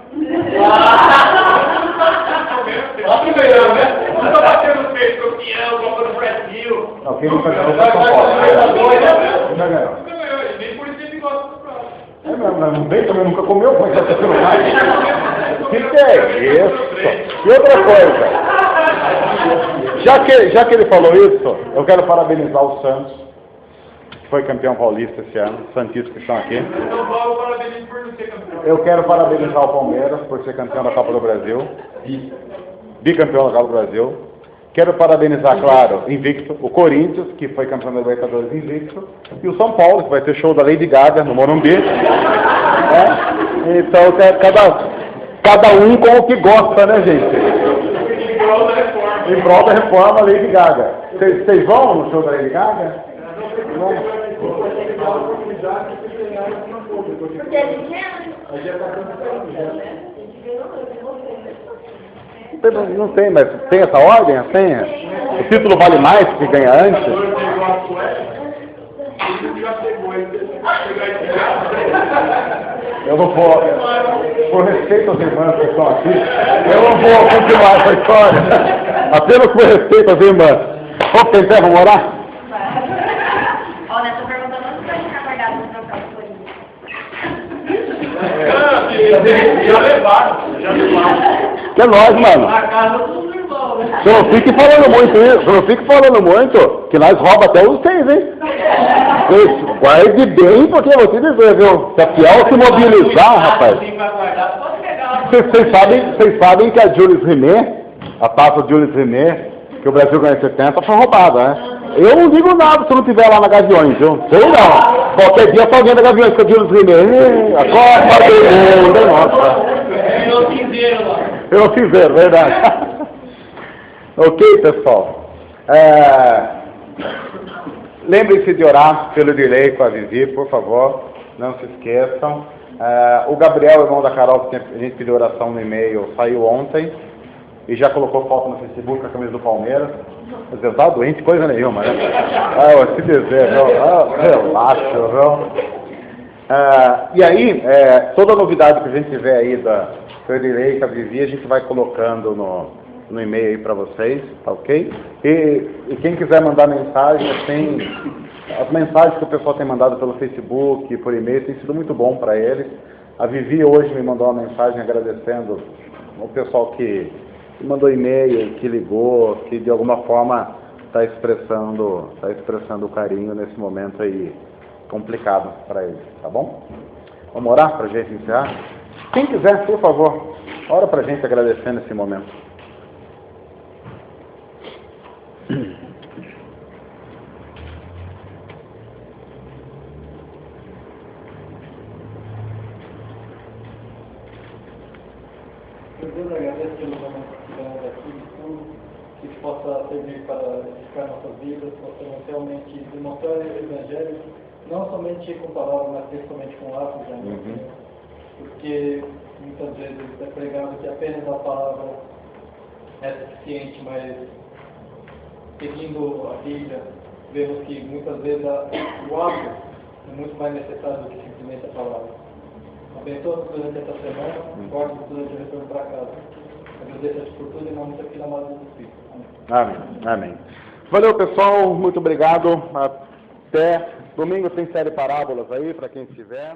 Olha que melhor, né? Não estou batendo no peito, campeão, Copa do Brasil. Não, quem nunca ganhou foi São Paulo. Nunca ganhou. Nem por isso ele gosta do próximo. É mesmo, não tem também, nunca comeu, como é que você não vai? O que é isso? E outra coisa, já que ele falou isso, eu quero parabenizar o Santos, que foi campeão paulista esse ano, os santistas que estão aqui. São Paulo, parabéns por não ser campeão. Eu quero parabenizar o Palmeiras por ser campeão da Copa do Brasil, bicampeão da Copa do Brasil. Quero parabenizar, claro, invicto, o Corinthians, que foi campeão da Libertadores invicto, e o São Paulo, que vai ter show da Lady Gaga no Morumbi. Então, cada um com o que gosta, né, gente? Em prol da reforma, Lady Gaga. Vocês vão no show da Lady Gaga? Não. Porque é pequeno? Não tem, mas tem essa ordem, a senha? O título vale mais que ganha antes? Eu não vou, por respeito aos irmãos que estão aqui, eu não vou continuar essa história. Apenas por respeito às irmãs. Vamos tentar, vamos orar? Olha, estou perguntando onde vai ficar guardado no troféu de Já levaram. Que é nós, mano. A casa dos irmãos, né? Você não fique falando muito isso, você não fique falando muito, que nós roubamos até os 6, hein? Vocês guarde bem, porque eu vou te dizer, viu? Se a fiel se mobilizar, rapaz. Vocês sabem que a Jules Rimet, a taça Jules Rimet, que o Brasil ganhou em 70, foi roubada, né? Eu não digo nada se não tiver lá na Gaviões, viu? Sei não. Qualquer dia alguém da Gaviões com a Jules Rimet. Agora, mundo, nossa. Eu fizeram, verdade. Ok, pessoal. Lembrem-se de orar pelo delay com a Vivi, por favor. Não se esqueçam. O Gabriel, irmão da Carol, que a gente pediu oração no e-mail, saiu ontem. E já colocou foto no Facebook com a camisa do Palmeiras. Você tá doente, coisa nenhuma, né? Se desejo, relaxa, viu? E aí, toda novidade que a gente tiver aí da Federei, da Vivi, a gente vai colocando no e-mail aí para vocês, tá ok? E quem quiser mandar mensagem, assim, as mensagens que o pessoal tem mandado pelo Facebook, por e-mail, tem sido muito bom para eles. A Vivi hoje me mandou uma mensagem agradecendo o pessoal que mandou e-mail, que ligou, que de alguma forma está expressando o carinho nesse momento aí complicado para eles, tá bom? Vamos orar para a gente encerrar? Quem quiser, por favor, ora para a gente agradecendo esse momento. Deus agradeço pelo momento que tivemos aqui, tudo que possa servir para edificar nossas vidas, possamos realmente demonstrar o Evangelho, não somente com palavras, mas principalmente com atos, porque muitas vezes é pregado que apenas a palavra é suficiente, mas seguindo a Bíblia, vemos que muitas vezes o ato é muito mais necessário do que simplesmente a palavra. Abençoa-nos durante essa semana, guarda-nos durante o retorno para casa. Agradeço por tudo e não muito aqui na mão do Espírito. Amém. Amém. Valeu, pessoal. Muito obrigado. Até domingo tem série Parábolas aí, para quem estiver.